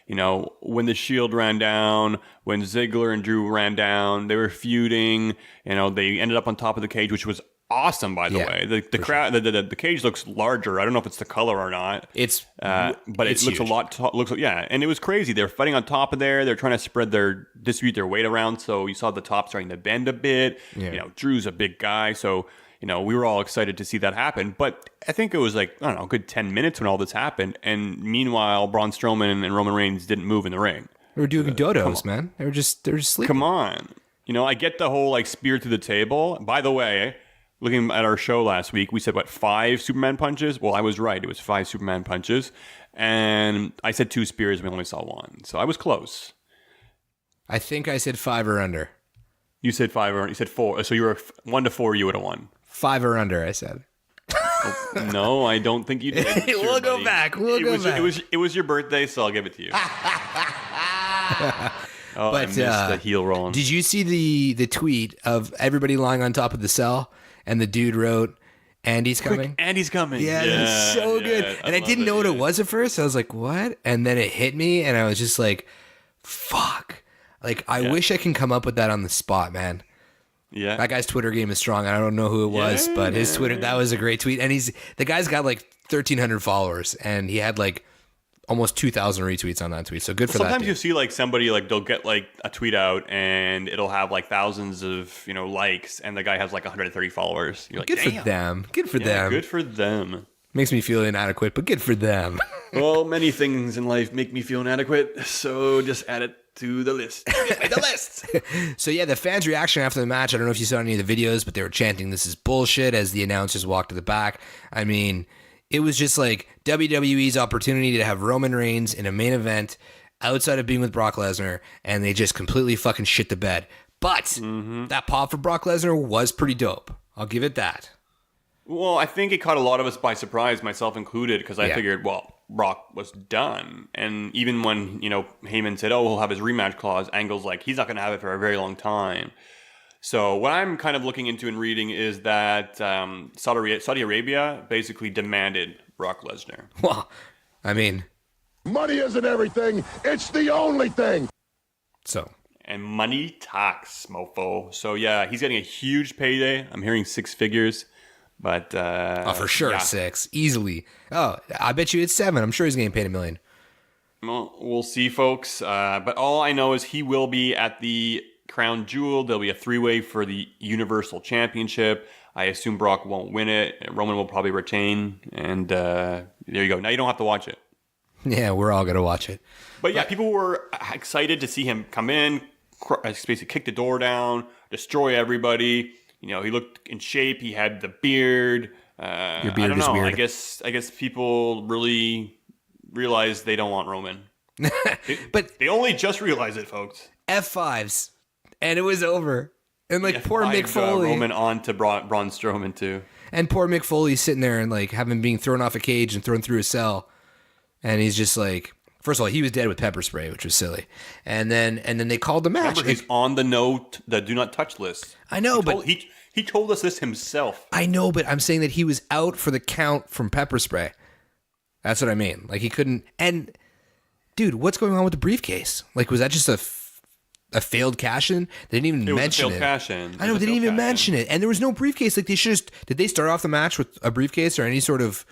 when the Shield ran down, when Ziggler and Drew ran down, they were feuding. They ended up on top of the cage, which was awesome, by the way. The crowd, the cage looks larger. I don't know if it's the color or not. But it looks huge. And it was crazy. They're fighting on top of there. They're trying to distribute their weight around. So you saw the top starting to bend a bit. Yeah. Drew's a big guy, so we were all excited to see that happen. But I think it was like, I don't know, a good 10 minutes when all this happened. And meanwhile, Braun Strowman and Roman Reigns didn't move in the ring. They were doing dodos, man. They were just sleeping. Come on. I get the whole spear through the table. By the way, looking at our show last week, we said, 5 Superman punches? Well, I was right. It was 5 Superman punches. And I said 2 spears. We only saw 1. So I was close. I think I said 5 or under. You said 5 or you said 4. So you were 1 to 4, you would have won. 5 or under, I said. No, I don't think you did. We'll go back. It was your birthday, so I'll give it to you. But I missed the heel rolling. Did you see the tweet of everybody lying on top of the cell and the dude wrote, Andy's coming? Quick, Andy's coming. Yeah, that's so good. And I didn't know what it was at first. I was like, what? And then it hit me and I was just like, fuck. I wish I can come up with that on the spot, man. Yeah. That guy's Twitter game is strong. I don't know who it was, but his Twitter, that was a great tweet. And the guy's got 1,300 followers and he had almost 2,000 retweets on that tweet. So good for that. Sometimes you see somebody they'll get a tweet out and it'll have thousands of likes and the guy has 130 followers. You're like, good damn. for them. Good for them. Good for them. Makes me feel inadequate, but good for them. Well, many things in life make me feel inadequate, so just add it to the list. The list. So yeah, the fans' reaction after the match, I don't know if you saw any of the videos, but they were chanting, "This is bullshit," as the announcers walked to the back. I mean, it was just like WWE's opportunity to have Roman Reigns in a main event outside of being with Brock Lesnar, and they just completely fucking shit the bed. But that pop for Brock Lesnar was pretty dope. I'll give it that. Well, I think it caught a lot of us by surprise, myself included, because I figured, well, Brock was done. And even when, Heyman said, he'll have his rematch clause, Angle's like, he's not going to have it for a very long time. So what I'm kind of looking into and reading is that Saudi Arabia basically demanded Brock Lesnar. Well, I mean... money isn't everything. It's the only thing. So... and money talks, mofo. So yeah, he's getting a huge payday. I'm hearing 6 figures. But for sure, 6 easily. Oh, I bet you it's 7. I'm sure he's getting paid $1 million. Well, we'll see, folks. But all I know is he will be at the Crown Jewel. There'll be a 3-way for the Universal Championship. I assume Brock won't win it. Roman will probably retain. And there you go. Now you don't have to watch it. Yeah, we're all gonna watch it. But yeah, people were excited to see him come in, basically kick the door down, destroy everybody. He looked in shape. He had the beard. Your beard I don't is know. weird. I guess people really realized they don't want Roman. But they only just realized it, folks. F5s, and it was over. And poor Mick Foley. Roman on to Braun Strowman too. And poor Mick Foley sitting there and having being thrown off a cage and thrown through a cell, and he's just like. First of all, he was dead with pepper spray, which was silly, and then they called the match. Remember, he's on the do not touch list. I know, but he told us this himself. I know, but I'm saying that he was out for the count from pepper spray. That's what I mean. He couldn't. And dude, what's going on with the briefcase? Was that just a failed cash in? They didn't even mention it. Failed cash in. I know, they didn't even mention it, and there was no briefcase. They should just. Did they start off the match with a briefcase or any sort of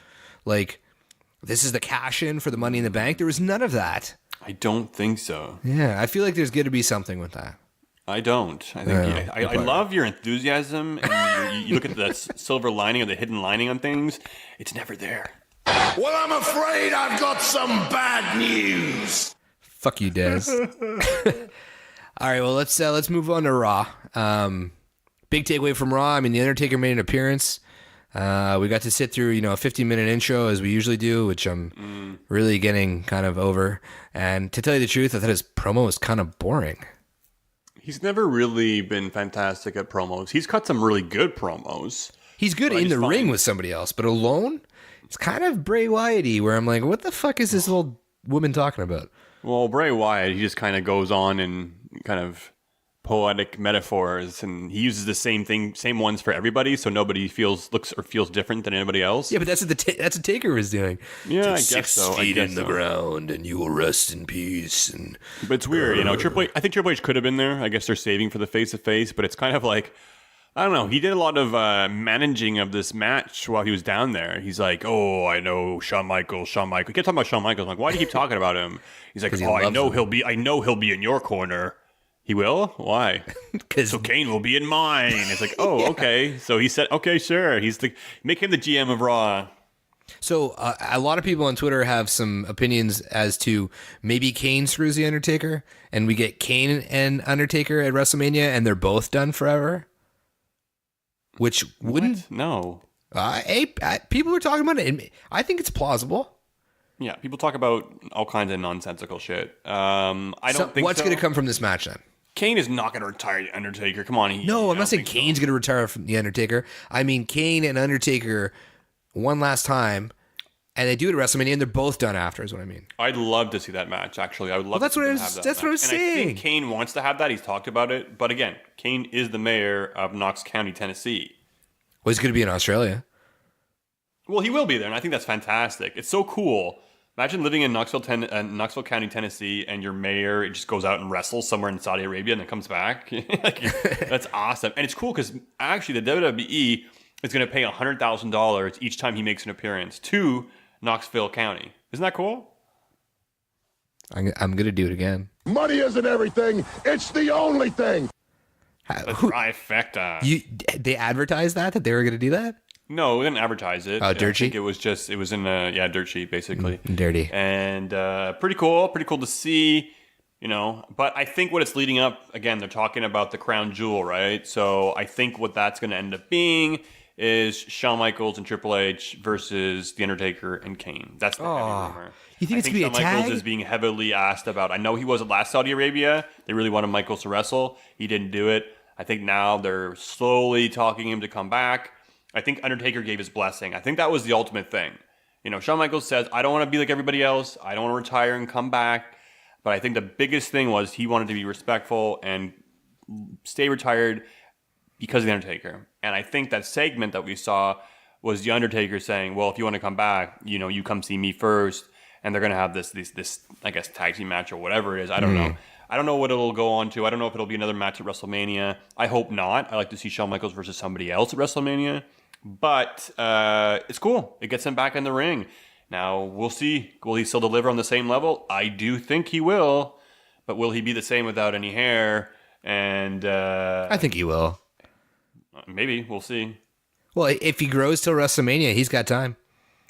this is the cash in for the Money in the Bank? There was none of that. I don't think so. Yeah, I feel like there's going to be something with that. I don't. I think I love your enthusiasm, and you look at the silver lining or the hidden lining on things. It's never there. Well, I'm afraid I've got some bad news. Fuck you, Dez. All right, well let's move on to Raw. Big takeaway from Raw. I mean, The Undertaker made an appearance. We got to sit through, a 15-minute intro as we usually do, which I'm really getting kind of over. And to tell you the truth, I thought his promo was kind of boring. He's never really been fantastic at promos. He's cut some really good promos. He's good in the ring with somebody else, but alone, it's kind of Bray Wyatt-y, where I'm like, what the fuck is this old woman talking about? Well, Bray Wyatt, he just kind of goes on and kind of poetic metaphors, and he uses the same ones for everybody, so nobody looks or feels different than anybody else. Yeah, but that's what that's what Taker was doing. Yeah, I guess 6 so. feet in the ground, and you will rest in peace. And but it's weird, Triple H. I think Triple H could have been there. I guess they're saving for the face-to-face, but it's kind of like, I don't know. He did a lot of managing of this match while he was down there. He's like, "Oh, I know Shawn Michaels. He kept talking about Shawn Michaels. I'm like, why do you keep talking about him? He's like, I know he'll be in your corner. He will? Why? So Kane will be in mine. It's like, oh, yeah. Okay. So he said, okay, sure. Make him the GM of Raw. So a lot of people on Twitter have some opinions as to maybe Kane screws the Undertaker, and we get Kane and Undertaker at WrestleMania, and they're both done forever. Which wouldn't? What? No. People were talking about it. I think it's plausible. Yeah, people talk about all kinds of nonsensical shit. I don't think what's going to come from this match then? Kane is not going to retire the Undertaker. Come on. No, I'm not saying Kane's going to retire from the Undertaker. I mean, Kane and Undertaker one last time, and they do it at WrestleMania, and they're both done after, is what I mean. I'd love to see that match, actually. I would love that's to what have that's that what I was saying. I think Kane wants to have that. He's talked about it. But again, Kane is the mayor of Knox County, Tennessee. Well, he's going to be in Australia. Well, he will be there, and I think that's fantastic. It's so cool. Imagine living in Knoxville County, Tennessee, and your mayor just goes out and wrestles somewhere in Saudi Arabia and then comes back. That's awesome. And it's cool because actually the WWE is going to pay $100,000 each time he makes an appearance to Knoxville County. Isn't that cool? I'm going to do it again. Money isn't everything. It's the only thing. The trifecta. They advertised that they were going to do that? No, we didn't advertise it. Oh, dirt sheet? It was in a dirt sheet, basically. Dirty. And pretty cool to see, But I think what it's leading up, again, they're talking about the crown jewel, right? So I think what that's going to end up being is Shawn Michaels and Triple H versus The Undertaker and Kane. That's the heavy rumor. You think I it's going to be a Shawn Michaels tag? is being heavily asked about. I know he was at last Saudi Arabia. They really wanted Michaels to wrestle. He didn't do it. I think now they're slowly talking him to come back. I think Undertaker gave his blessing. I think that was the ultimate thing. You know, Shawn Michaels says, I don't want to be like everybody else. I don't want to retire and come back. But I think the biggest thing was he wanted to be respectful and stay retired because of The Undertaker. And I think that segment that we saw was The Undertaker saying, well, if you want to come back, you know, you come see me first. And they're going to have this, I guess, tag team match or whatever it is. I don't know. I don't know what it'll go on to. I don't know if it'll be another match at WrestleMania. I hope not. I like to see Shawn Michaels versus somebody else at WrestleMania. But it's cool. It gets him back in the ring. Now, we'll see. Will he still deliver on the same level? I do think he will. But will he be the same without any hair? And I think he will. Maybe. We'll see. Well, if he grows till WrestleMania, he's got time.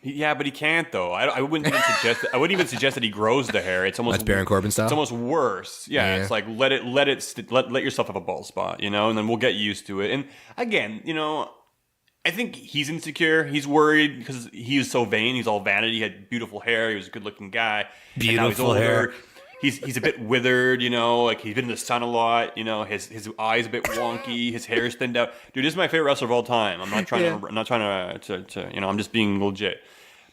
Yeah, but he can't though. I wouldn't even suggest. I wouldn't even suggest that he grows the hair. It's almost That's Baron Corbin style. It's almost worse. Yeah, it's like let yourself have a bald spot, you know, and then we'll get used to it. And again, you know, I think he's insecure. He's worried because he was so vain. He's all vanity. He had beautiful hair. He was a good-looking guy. Beautiful hair. He's a bit withered, you know, like he's been in the sun a lot, you know, his eyes a bit wonky, his hair's thinned out. Dude, this is my favorite wrestler of all time. I'm not trying to you know, I'm just being legit.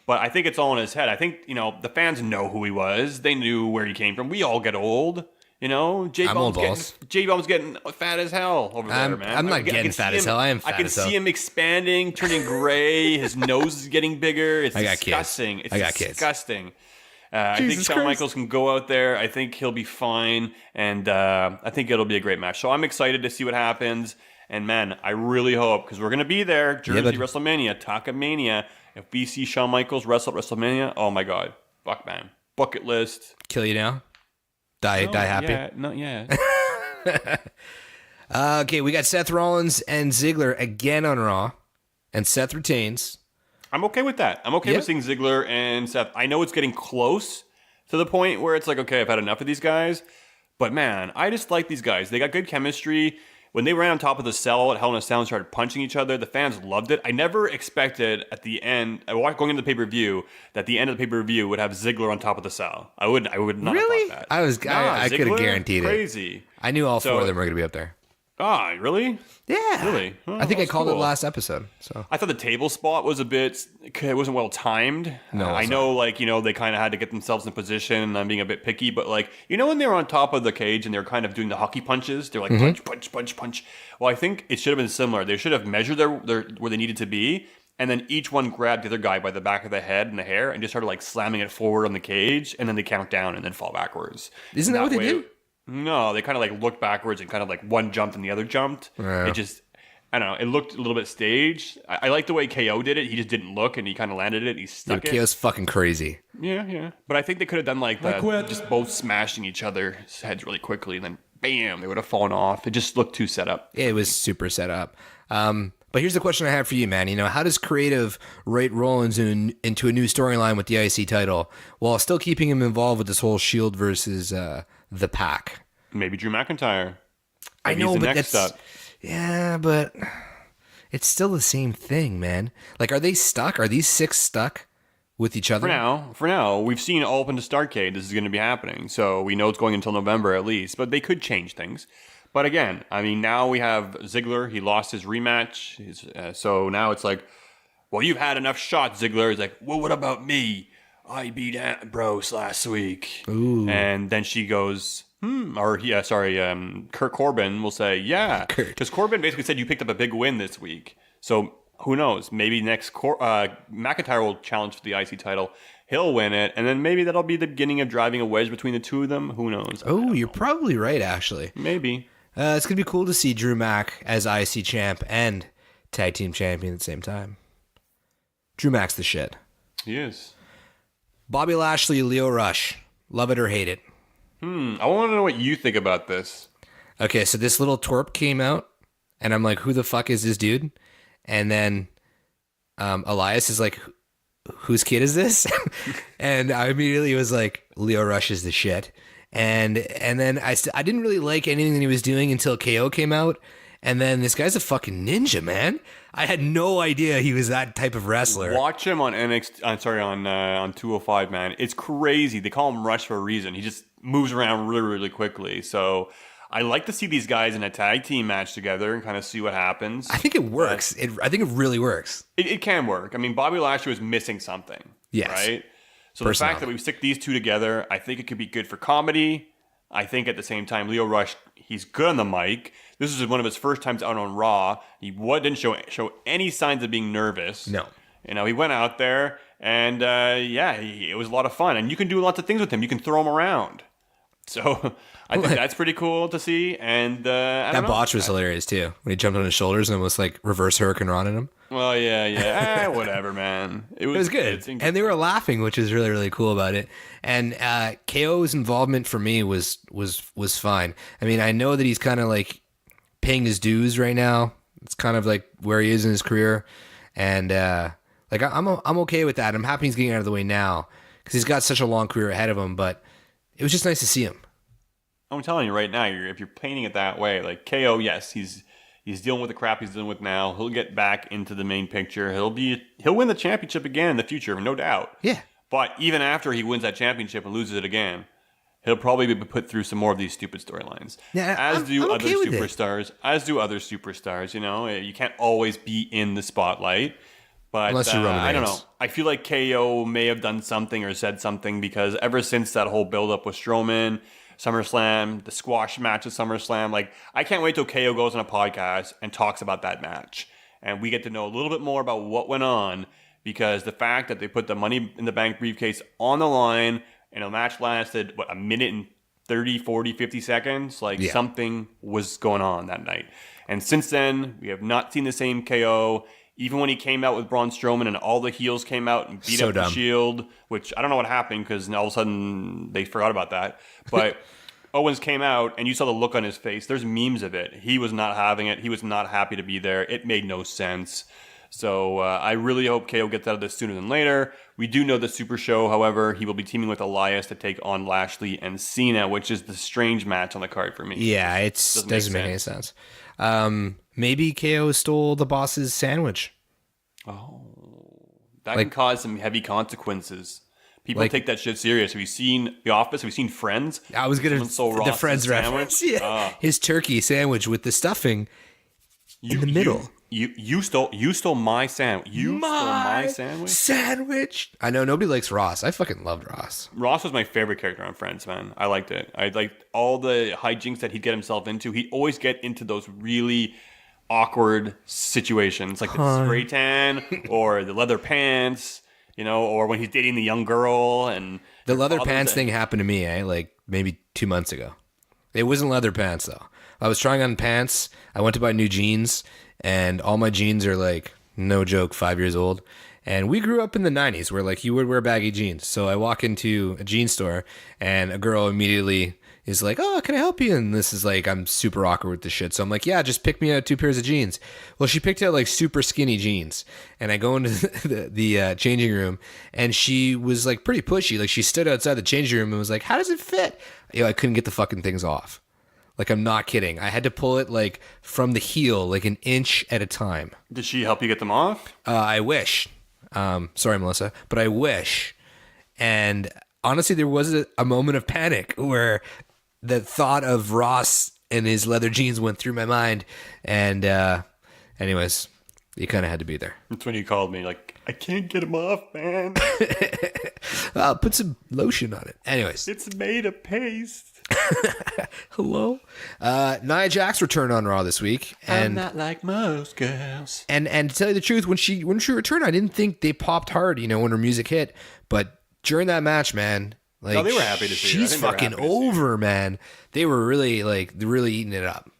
But I think it's all in his head. I think, you know, the fans know who he was. They knew where he came from. We all get old, you know. J-Bomb's getting fat as hell over there, man. I'm not getting fat as hell. I am fat as hell. I can see him expanding, turning gray. His nose is getting bigger. It's disgusting. It's disgusting. I think Shawn Michaels can go out there. I think he'll be fine. And I think it'll be a great match. So I'm excited to see what happens. And man, I really hope, because we're going to be there, Jersey, WrestleMania, Talkamania. If we see Shawn Michaels wrestle at WrestleMania, oh my God. Fuck, man. Bucket list. Kill you now? Die happy? Yeah, not yet. Okay, we got Seth Rollins and Ziggler again on Raw. And Seth retains. I'm okay with that. I'm okay with seeing Ziggler and Seth. I know it's getting close to the point where it's like, okay, I've had enough of these guys. But man, I just like these guys. They got good chemistry. When they ran on top of the cell at Hell in a Cell and started punching each other, the fans loved it. I never expected at the end, going into the pay-per-view, that the end of the pay-per-view would have Ziggler on top of the cell. I would not have thought that. I could have guaranteed crazy. I knew all four of them were going to be up there. Ah, really? Yeah. Really? Oh, I think I called it last episode. So I thought the table spot was it wasn't well timed. No, I know, like, you know, they kind of had to get themselves in position, and I'm being a bit picky, but like, you know, when they were on top of the cage and they're kind of doing the hockey punches, they're like punch, punch, punch, punch. Well, I think it should have been similar. They should have measured their where they needed to be, and then each one grabbed the other guy by the back of the head and the hair and just started like slamming it forward on the cage, and then they count down and then fall backwards. Isn't that what they did? No, they kind of like looked backwards and kind of like one jumped and the other jumped. Yeah. It just, I don't know, it looked a little bit staged. I like the way KO did it. He just didn't look and he kind of landed it. He stuck it. KO's fucking crazy. Yeah. But I think they could have done like just both smashing each other's heads really quickly and then bam, they would have fallen off. It just looked too set up. It was super set up. But here's the question I have for you, man. You know, how does creative write Rollins into a new storyline with the IC title while still keeping him involved with this whole Shield versus the Pack? Maybe Drew McIntyre. I know, but that's... Yeah, but it's still the same thing, man. Like, are they stuck? Are these six stuck with each other? For now, we've seen all up into Starrcade this is going to be happening. So we know it's going until November at least, but they could change things. But again, I mean, now we have Ziggler. He lost his rematch. So now it's like, well, you've had enough shots, Ziggler. He's like, well, what about me? I beat Ambrose last week. Ooh. And then she goes, Kurt Corbin will say, yeah. Because Corbin basically said you picked up a big win this week. So who knows? Maybe next McIntyre will challenge for the IC title. He'll win it. And then maybe that'll be the beginning of driving a wedge between the two of them. Who knows? Oh, you're probably right, actually. Maybe. It's going to be cool to see Drew Mac as IC champ and tag team champion at the same time. Drew Mac's the shit. He is. Bobby Lashley, Lio Rush. Love it or hate it. I want to know what you think about this. Okay, so this little twerp came out, and I'm like, who the fuck is this dude? And then Elias is like, whose kid is this? And I immediately was like, Lio Rush is the shit. And then I didn't really like anything that he was doing until KO came out, And then this guy's a fucking ninja, man. I had no idea he was that type of wrestler. Watch him on NXT. On 205, man. It's crazy. They call him Rush for a reason. He just moves around really, really quickly. So I like to see these guys in a tag team match together and kind of see what happens. I think it works. I think it really works. It can work. I mean, Bobby Lashley was missing something. Yes. Right? So the fact that we stick these two together, I think it could be good for comedy. I think at the same time, Lio Rush, he's good on the mic. This is one of his first times out on Raw. He didn't show any signs of being nervous. No. You know, he went out there and, it was a lot of fun. And you can do lots of things with him. You can throw him around. So I think that's pretty cool to see. And that botch was hilarious too when he jumped on his shoulders and almost like reverse Hurricane Ron in him. Well, yeah. Whatever, man. It was good. And they were laughing, which is really, really cool about it. And KO's involvement for me was fine. I mean, I know that he's kind of like paying his dues right now. It's kind of like where he is in his career. And I'm okay with that. I'm happy he's getting out of the way now because he's got such a long career ahead of him. But it was just nice to see him. I'm telling you right now, if you're painting it that way, like KO, yes, he's dealing with the crap he's dealing with now. He'll get back into the main picture. He'll win the championship again in the future, no doubt. Yeah. But even after he wins that championship and loses it again, he'll probably be put through some more of these stupid storylines. Yeah, as do other okay superstars. You know, you can't always be in the spotlight. But unless you're Roman Reigns. I don't know. I feel like KO may have done something or said something because ever since that whole build-up with Strowman, SummerSlam, the squash match at SummerSlam, like I can't wait till KO goes on a podcast and talks about that match. And we get to know a little bit more about what went on because the fact that they put the Money in the Bank briefcase on the line and a match lasted, a minute and 30, 40, 50 seconds? Something was going on that night. And since then, we have not seen the same KO. Even when he came out with Braun Strowman and all the heels came out and beat up the Shield, which I don't know what happened because all of a sudden they forgot about that. But Owens came out and you saw the look on his face. There's memes of it. He was not having it. He was not happy to be there. It made no sense. So I really hope KO gets out of this sooner than later. We do know the Super Show, however, he will be teaming with Elias to take on Lashley and Cena, which is the strange match on the card for me. Yeah, it doesn't make any sense. Maybe KO stole the boss's sandwich. Oh, that can cause some heavy consequences. People take that shit serious. Have you seen The Office? Have you seen Friends? I was going to the Friends reference. Yeah. His turkey sandwich with the stuffing in the middle. You stole my sandwich. Stole my sandwich. I know nobody likes Ross. I fucking loved Ross. Ross was my favorite character on Friends, man. I liked it. I liked all the hijinks that he'd get himself into. He'd always get into those really awkward situations, like the spray tan or the leather pants, or when he's dating the young girl. And the leather pants thing happened to me, like maybe 2 months ago. It wasn't leather pants though. I was trying on pants. I went to buy new jeans. And all my jeans are like, no joke, 5 years old. And we grew up in the 90s where like you would wear baggy jeans. So I walk into a jean store and a girl immediately is like, oh, can I help you? And this is like, I'm super awkward with this shit. So I'm like, yeah, just pick me out 2 pairs of jeans. Well, she picked out like super skinny jeans. And I go into the changing room and she was like pretty pushy. Like she stood outside the changing room and was like, how does it fit? I couldn't get the fucking things off. Like, I'm not kidding. I had to pull it, like, from the heel, like, an inch at a time. Did she help you get them off? I wish. Sorry, Melissa, but I wish. And honestly, there was a moment of panic where the thought of Ross and his leather jeans went through my mind. And anyways, you kind of had to be there. That's when you called me, like, I can't get them off, man. Put some lotion on it. Anyways. It's made of paste. Hello? Nia Jax returned on Raw this week. And, I'm not like most girls. And to tell you the truth, when she returned, I didn't think they popped hard, when her music hit. But during that match, man, like, no, they were happy to see her. She's fucking over, man. They were really eating it up.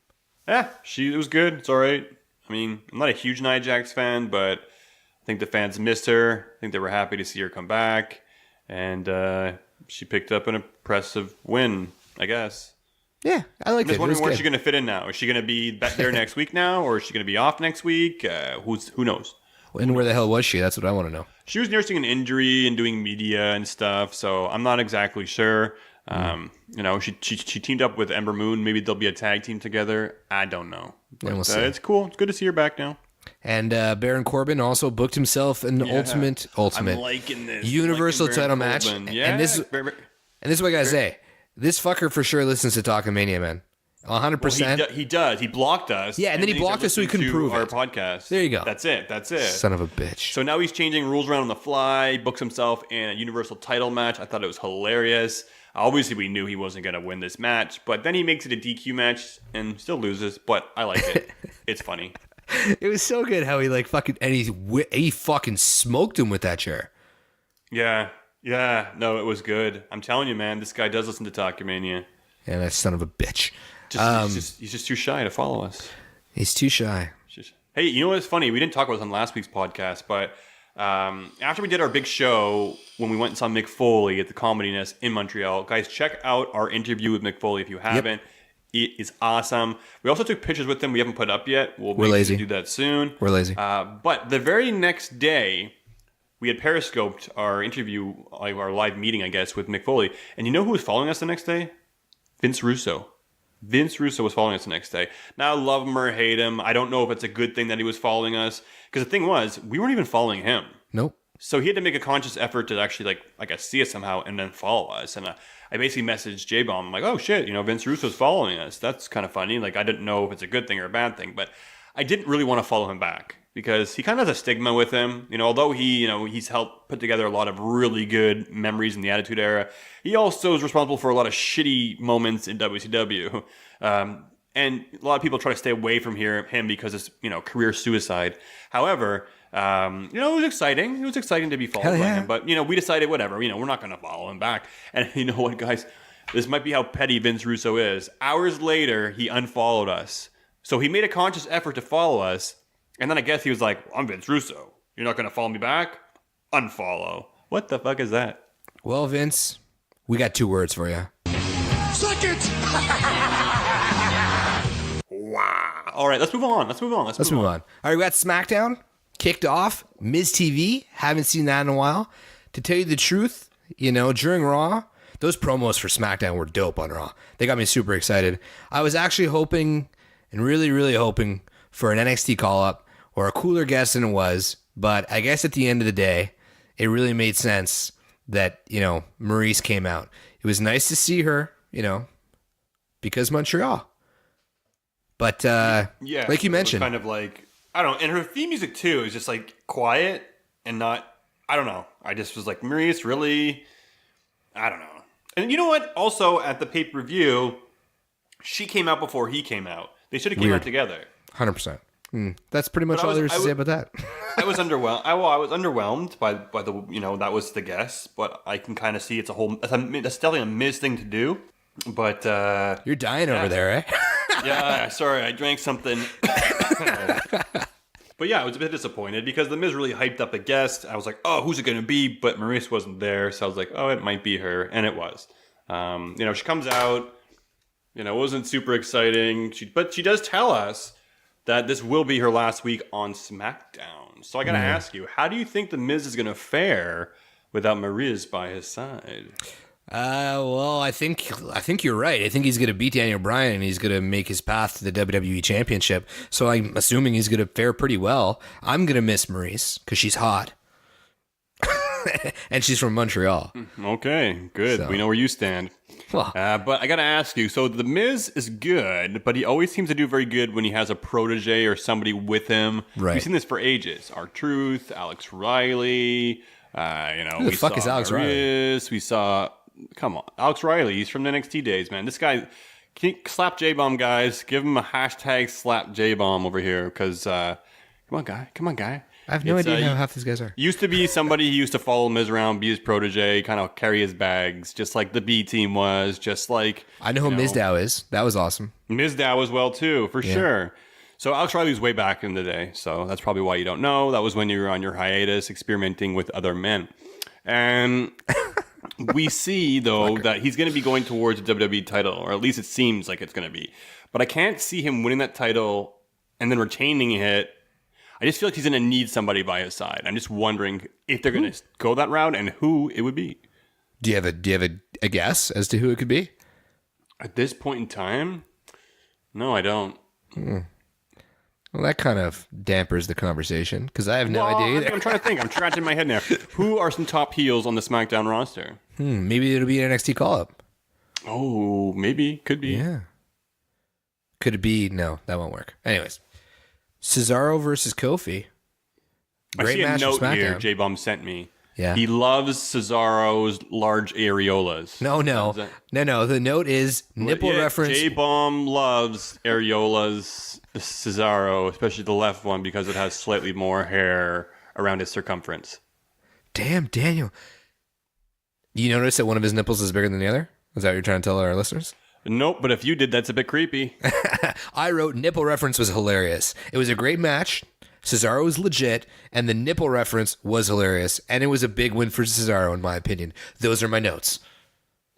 Yeah, it was good. It's all right. I mean, I'm not a huge Nia Jax fan, but I think the fans missed her. I think they were happy to see her come back. And she picked up an impressive win, I guess. Yeah, I like it. I'm just wondering where she's going to fit in now. Is she going to be back there next week now, or is she going to be off next week? Who knows? And where the hell was she? That's what I want to know. She was nursing an injury and doing media and stuff, so I'm not exactly sure. She teamed up with Ember Moon. Maybe they'll be a tag team together. I don't know. But, we'll see. It's cool. It's good to see her back now. And Baron Corbin also booked himself an ultimate I'm liking this. Universal Liking title Baron match. Corbin. Yeah, And this is what I gotta say. This fucker for sure listens to Talkamania, man. 100%. Well, he does. He blocked us. Yeah, and then he blocked us so he couldn't prove our it. podcast. There you go. That's it. Son of a bitch. So now he's changing rules around on the fly, books himself in a Universal title match. I thought it was hilarious. Obviously, we knew he wasn't going to win this match, but then he makes it a DQ match and still loses, but I like it. It's funny. It was so good how he he fucking smoked him with that chair. Yeah. No, it was good. I'm telling you, man, this guy does listen to Talkamania. Yeah, that son of a bitch. He's just too shy to follow us. He's too shy. Hey, you know what's funny? We didn't talk about this on last week's podcast, but after we did our big show, when we went and saw Mick Foley at the Comedy Nest in Montreal, guys, check out our interview with Mick Foley if you haven't. Yep. It is awesome. We also took pictures with him. We haven't put up yet. We're lazy. Do that soon. We're lazy. But the very next day, we had periscoped our interview, like our live meeting, I guess, with Mick Foley. And you know who was following us the next day? Vince Russo. Vince Russo was following us the next day. Now, love him or hate him, I don't know if it's a good thing that he was following us. Because the thing was, we weren't even following him. Nope. So he had to make a conscious effort to actually, see us somehow and then follow us. And I basically messaged J-Bomb. I'm like, oh, shit, Vince Russo's following us. That's kind of funny. I didn't know if it's a good thing or a bad thing. But I didn't really want to follow him back because he kind of has a stigma with him. Although he's helped put together a lot of really good memories in the Attitude Era, he also is responsible for a lot of shitty moments in WCW. And a lot of people try to stay away from him because it's, career suicide. However, it was exciting. It was exciting to be followed by him. But, we decided, whatever, we're not going to follow him back. And you know what, guys? This might be how petty Vince Russo is. Hours later, he unfollowed us. So he made a conscious effort to follow us. And then I guess he was like, I'm Vince Russo. You're not going to follow me back? Unfollow. What the fuck is that? Well, Vince, we got 2 words for you. Suck it! Wow. All right, let's move on. Let's move on. All right, we got SmackDown kicked off. Miz TV. Haven't seen that in a while. To tell you the truth, during Raw, those promos for SmackDown were dope on Raw. They got me super excited. I was actually hoping, and really, really hoping, for an NXT call-up or a cooler guest than it was. But I guess at the end of the day, it really made sense that, Maurice came out. It was nice to see her, because Montreal. But like you mentioned, kind of like, I don't know. And her theme music too is just quiet and not, I don't know. I just was like, Maurice, really? I don't know. And you know what? Also at the pay-per-view, she came out before he came out. They should have came out together. 100%. That's pretty much all there is to say about that. I was underwhelmed. I was underwhelmed by the that was the guess, but I can kind of see it's that's definitely a Miz thing to do. But you're dying over there, eh? Yeah, sorry, I drank something. But yeah, I was a bit disappointed because the Miz really hyped up a guest. I was like, oh, who's it going to be? But Maurice wasn't there, so I was like, oh, it might be her, and it was. She comes out. It wasn't super exciting. But she does tell us that this will be her last week on SmackDown. So I got to ask you, how do you think the Miz is going to fare without Maurice by his side? Well, I think you're right. I think he's going to beat Daniel Bryan and he's going to make his path to the WWE Championship. So I'm assuming he's going to fare pretty well. I'm going to miss Maurice because she's hot. And she's from Montreal. Okay, good. So, we know where you stand. Well, but I got to ask you, so the Miz is good, but he always seems to do very good when he has a protege or somebody with him. Right. We've seen this for ages. R-Truth, Alex Riley. Who the fuck is Alex Riley? We saw... Come on. Alex Riley, he's from the NXT days, man. This guy, can you slap J-Bomb, guys? Give him a hashtag slap J-Bomb over here, because, come on, guy. I have no idea how half these guys are. Used to be somebody who used to follow Miz around, be his protege, kind of carry his bags, just like the B team was, just like... I know who Mizdow is. That was awesome. Mizdow as well, too, for sure. So Alex Riley was way back in the day, so that's probably why you don't know. That was when you were on your hiatus, experimenting with other men. And... We see, though, that he's going to be going towards the WWE title, or at least it seems like it's going to be. But I can't see him winning that title and then retaining it. I just feel like he's going to need somebody by his side. I'm just wondering if they're going to go that route and who it would be. Do you have a guess as to who it could be? At this point in time, no, I don't. Well, that kind of dampers the conversation because I have no idea either. I'm trying to think. I'm scratching my head now. Who are some top heels on the SmackDown roster? Maybe it'll be an NXT call-up. Oh, maybe. Could be. Yeah. Could it be? No, that won't work. Anyways, Cesaro versus Kofi. Great I see match a note SmackDown. here J-Bomb sent me. Yeah. He loves Cesaro's large areolas. No. The note is nipple reference. J-Bomb loves areolas, Cesaro, especially the left one, because it has slightly more hair around his circumference. Damn, Daniel. You notice that one of his nipples is bigger than the other? Is that what you're trying to tell our listeners? Nope, but if you did, that's a bit creepy. I wrote nipple reference was hilarious. It was a great match. Cesaro was legit, and the nipple reference was hilarious, and it was a big win for Cesaro, in my opinion. Those are my notes.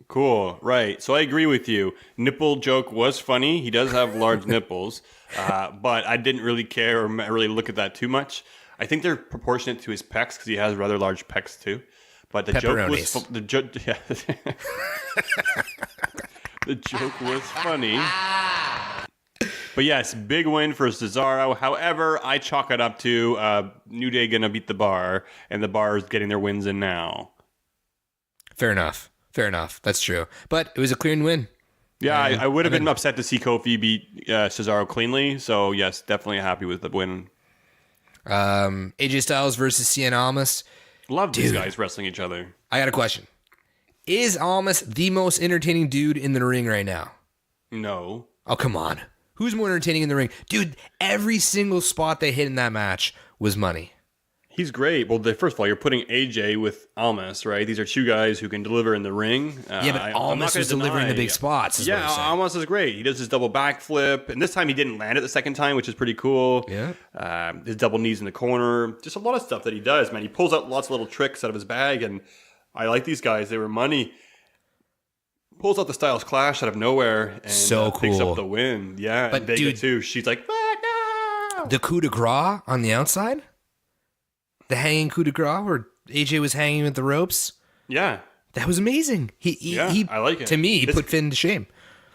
Cool, right. So I agree with you. Nipple joke was funny. He does have large nipples, but I didn't really care or really look at that too much. I think they're proportionate to his pecs because he has rather large pecs too. But the joke was the joke was funny. But yes, big win for Cesaro. However, I chalk it up to New Day gonna beat the Bar, and the Bar is getting their wins in now. Fair enough. That's true. But it was a clean win. Yeah, I would have been upset to see Kofi beat Cesaro cleanly. So yes, definitely happy with the win. AJ Styles versus Cien Almas. Love these guys wrestling each other. I got a question. Is Almas the most entertaining dude in the ring right now? No. Oh, come on. Who's more entertaining in the ring? Dude, every single spot they hit in that match was money. He's great. Well, first of all, you're putting AJ with Almas, right? These are two guys who can deliver in the ring. But Almas is delivering the big spots. Yeah, Almas is great. He does his double backflip, and this time he didn't land it the second time, which is pretty cool. Yeah. His double knees in the corner. Just a lot of stuff that he does, man. He pulls out lots of little tricks out of his bag, and I like these guys. They were money. Pulls out the Styles Clash out of nowhere and so picks cool. up the win. Yeah, but and Vega dude, too. She's like, no! The coup de grace on the outside? The hanging coup de grace where AJ was hanging with the ropes? Yeah. That was amazing. He I like it. To me, he put Finn to shame.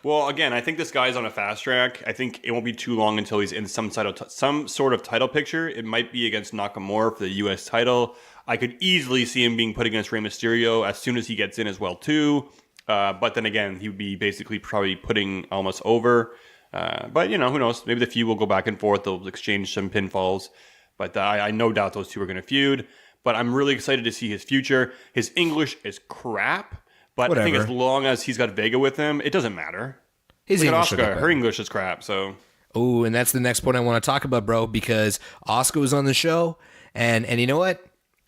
Well, again, I think this guy's on a fast track. I think it won't be too long until he's in some sort of title picture. It might be against Nakamura for the U.S. title. I could easily see him being put against Rey Mysterio as soon as he gets in as well, too. But then again, he would be basically probably putting Almas over. But, who knows? Maybe the feud will go back and forth. They'll exchange some pinfalls. But I no doubt those two are going to feud. But I'm really excited to see his future. His English is crap. But Whatever. I think as long as he's got Vega with him, it doesn't matter. His Look at English Asuka. Her English is crap, so... Oh, and that's the next point I want to talk about, bro, because Asuka was on the show. And you know what?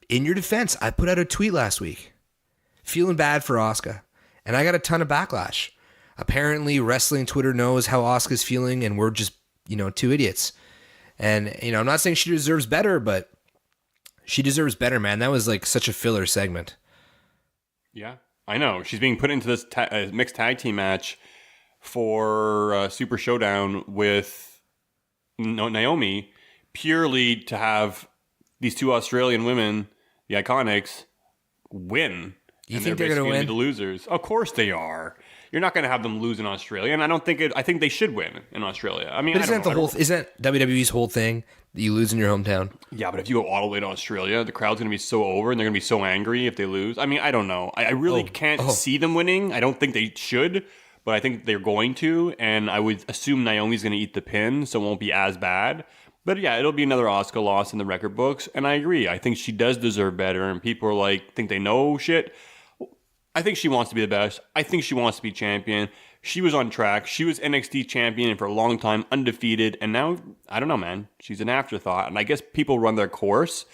In your defense, I put out a tweet last week. Feeling bad for Asuka. And I got a ton of backlash. Apparently, wrestling Twitter knows how Asuka's feeling, and we're just, two idiots. And, I'm not saying she deserves better, but she deserves better, man. That was like such a filler segment. Yeah, I know. She's being put into this mixed tag team match for Super Showdown with Naomi purely to have these two Australian women, the Iconics, win. You think they're going to win? The losers. Of course they are. You're not going to have them lose in Australia, and I don't think I think they should win in Australia. I mean, but isn't that WWE's whole thing that you lose in your hometown? Yeah, but if you go all the way to Australia, the crowd's going to be so over, and they're going to be so angry if they lose. I mean, I don't know. I really can't see them winning. I don't think they should, but I think they're going to, and I would assume Naomi's going to eat the pin, so it won't be as bad. But yeah, it'll be another Asuka loss in the record books, and I agree. I think she does deserve better, and people are like, think they know shit. I think she wants to be the best. I think she wants to be champion. She was on track. She was NXT champion for a long time, undefeated. And now, I don't know, man. She's an afterthought. And I guess people run their course.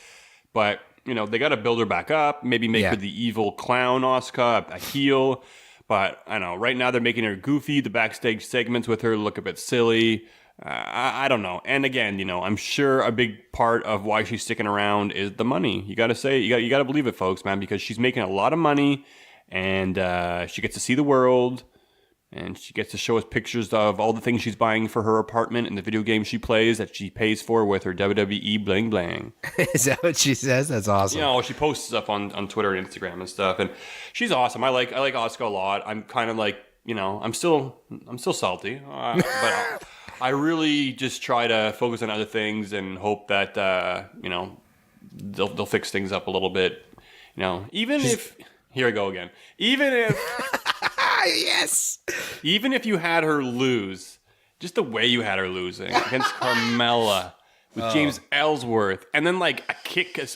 But, they got to build her back up. Maybe make her the evil clown Asuka, a heel. But, I know, right now they're making her goofy. The backstage segments with her look a bit silly. I don't know. And again, I'm sure a big part of why she's sticking around is the money. You got to say, you got to believe it, folks, man. Because she's making a lot of money. And she gets to see the world. And she gets to show us pictures of all the things she's buying for her apartment and the video games she plays that she pays for with her WWE bling bling. Is that what she says? That's awesome. You know, she posts stuff on Twitter and Instagram and stuff, and she's awesome. I like Asuka a lot. I'm kind of like, you know, I'm still salty, but I really just try to focus on other things and hope that you know, they'll fix things up a little bit. You know, even if here I go again. Even if yes. Even if you had her lose, just the way you had her losing against Carmella with James Ellsworth, and then like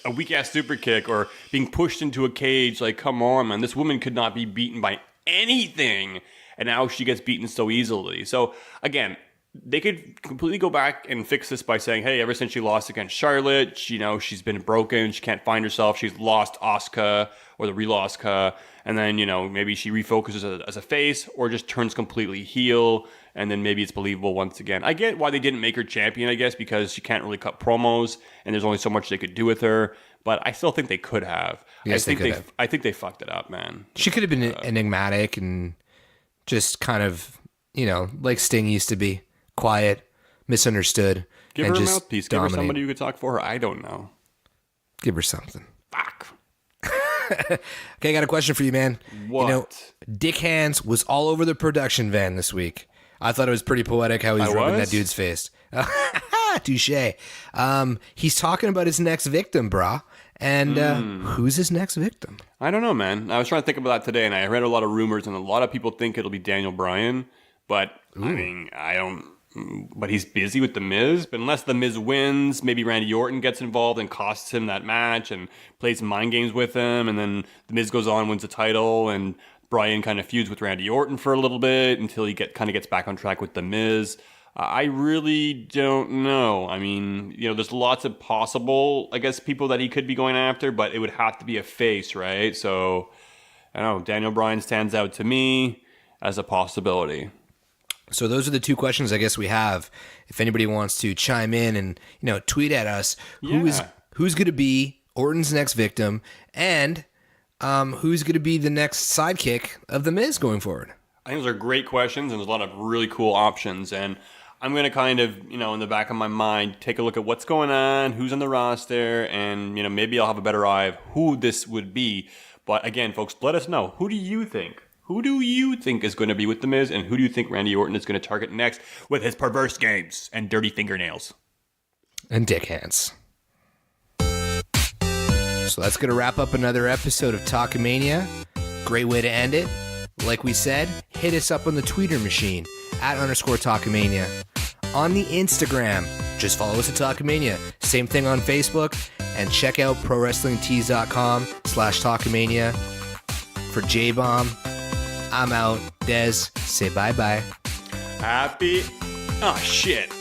a weak ass super kick or being pushed into a cage, like, come on, man, this woman could not be beaten by anything, and now she gets beaten so easily. So again, they could completely go back and fix this by saying, hey, ever since she lost against Charlotte, you know, she's been broken. She can't find herself. She's lost Asuka or the real Asuka. And then, you know, maybe she refocuses as a face or just turns completely heel. And then maybe it's believable once again. I get why they didn't make her champion, I guess, because she can't really cut promos and there's only so much they could do with her. But I still think they could have. Yes, I think they fucked it up, man. She could have been enigmatic and just kind of, you know, like Sting used to be. Quiet, misunderstood, Give and her a just mouthpiece. dominate. Give her somebody who could talk for her. I don't know. Give her something. Fuck. Okay, I got a question for you, man. What? You know, Dick Hands was all over the production van this week. I thought it was pretty poetic how he's rubbing that dude's face. Touche. He's talking about his next victim, brah. And who's his next victim? I don't know, man. I was trying to think about that today, and I read a lot of rumors, and a lot of people think it'll be Daniel Bryan. But, I mean, I don't... But he's busy with The Miz. But unless The Miz wins, maybe Randy Orton gets involved and costs him that match and plays some mind games with him. And then The Miz goes on, wins the title, and Bryan kind of feuds with Randy Orton for a little bit until he kind of gets back on track with The Miz. I really don't know. I mean, you know, there's lots of possible, I guess, people that he could be going after, but it would have to be a face, right? So, I don't know. Daniel Bryan stands out to me as a possibility. So those are the two questions I guess we have. If anybody wants to chime in and, you know, tweet at us, who's going to be Orton's next victim, and who's going to be the next sidekick of The Miz going forward? I think those are great questions, and there's a lot of really cool options. And I'm going to kind of, you know, in the back of my mind, take a look at what's going on, who's on the roster, and, you know, maybe I'll have a better eye of who this would be. But again, folks, let us know. Who do you think? Who do you think is going to be with The Miz, and who do you think Randy Orton is going to target next with his perverse games and dirty fingernails? And dick hands. So that's going to wrap up another episode of Talkamania. Great way to end it. Like we said, hit us up on the Twitter machine, @_Talkamania. On the Instagram, just follow us at Talkamania. Same thing on Facebook. And check out ProWrestlingTees.com/Talkamania. For J-Bomb, I'm out. Dez, say bye-bye. Happy... Oh, shit.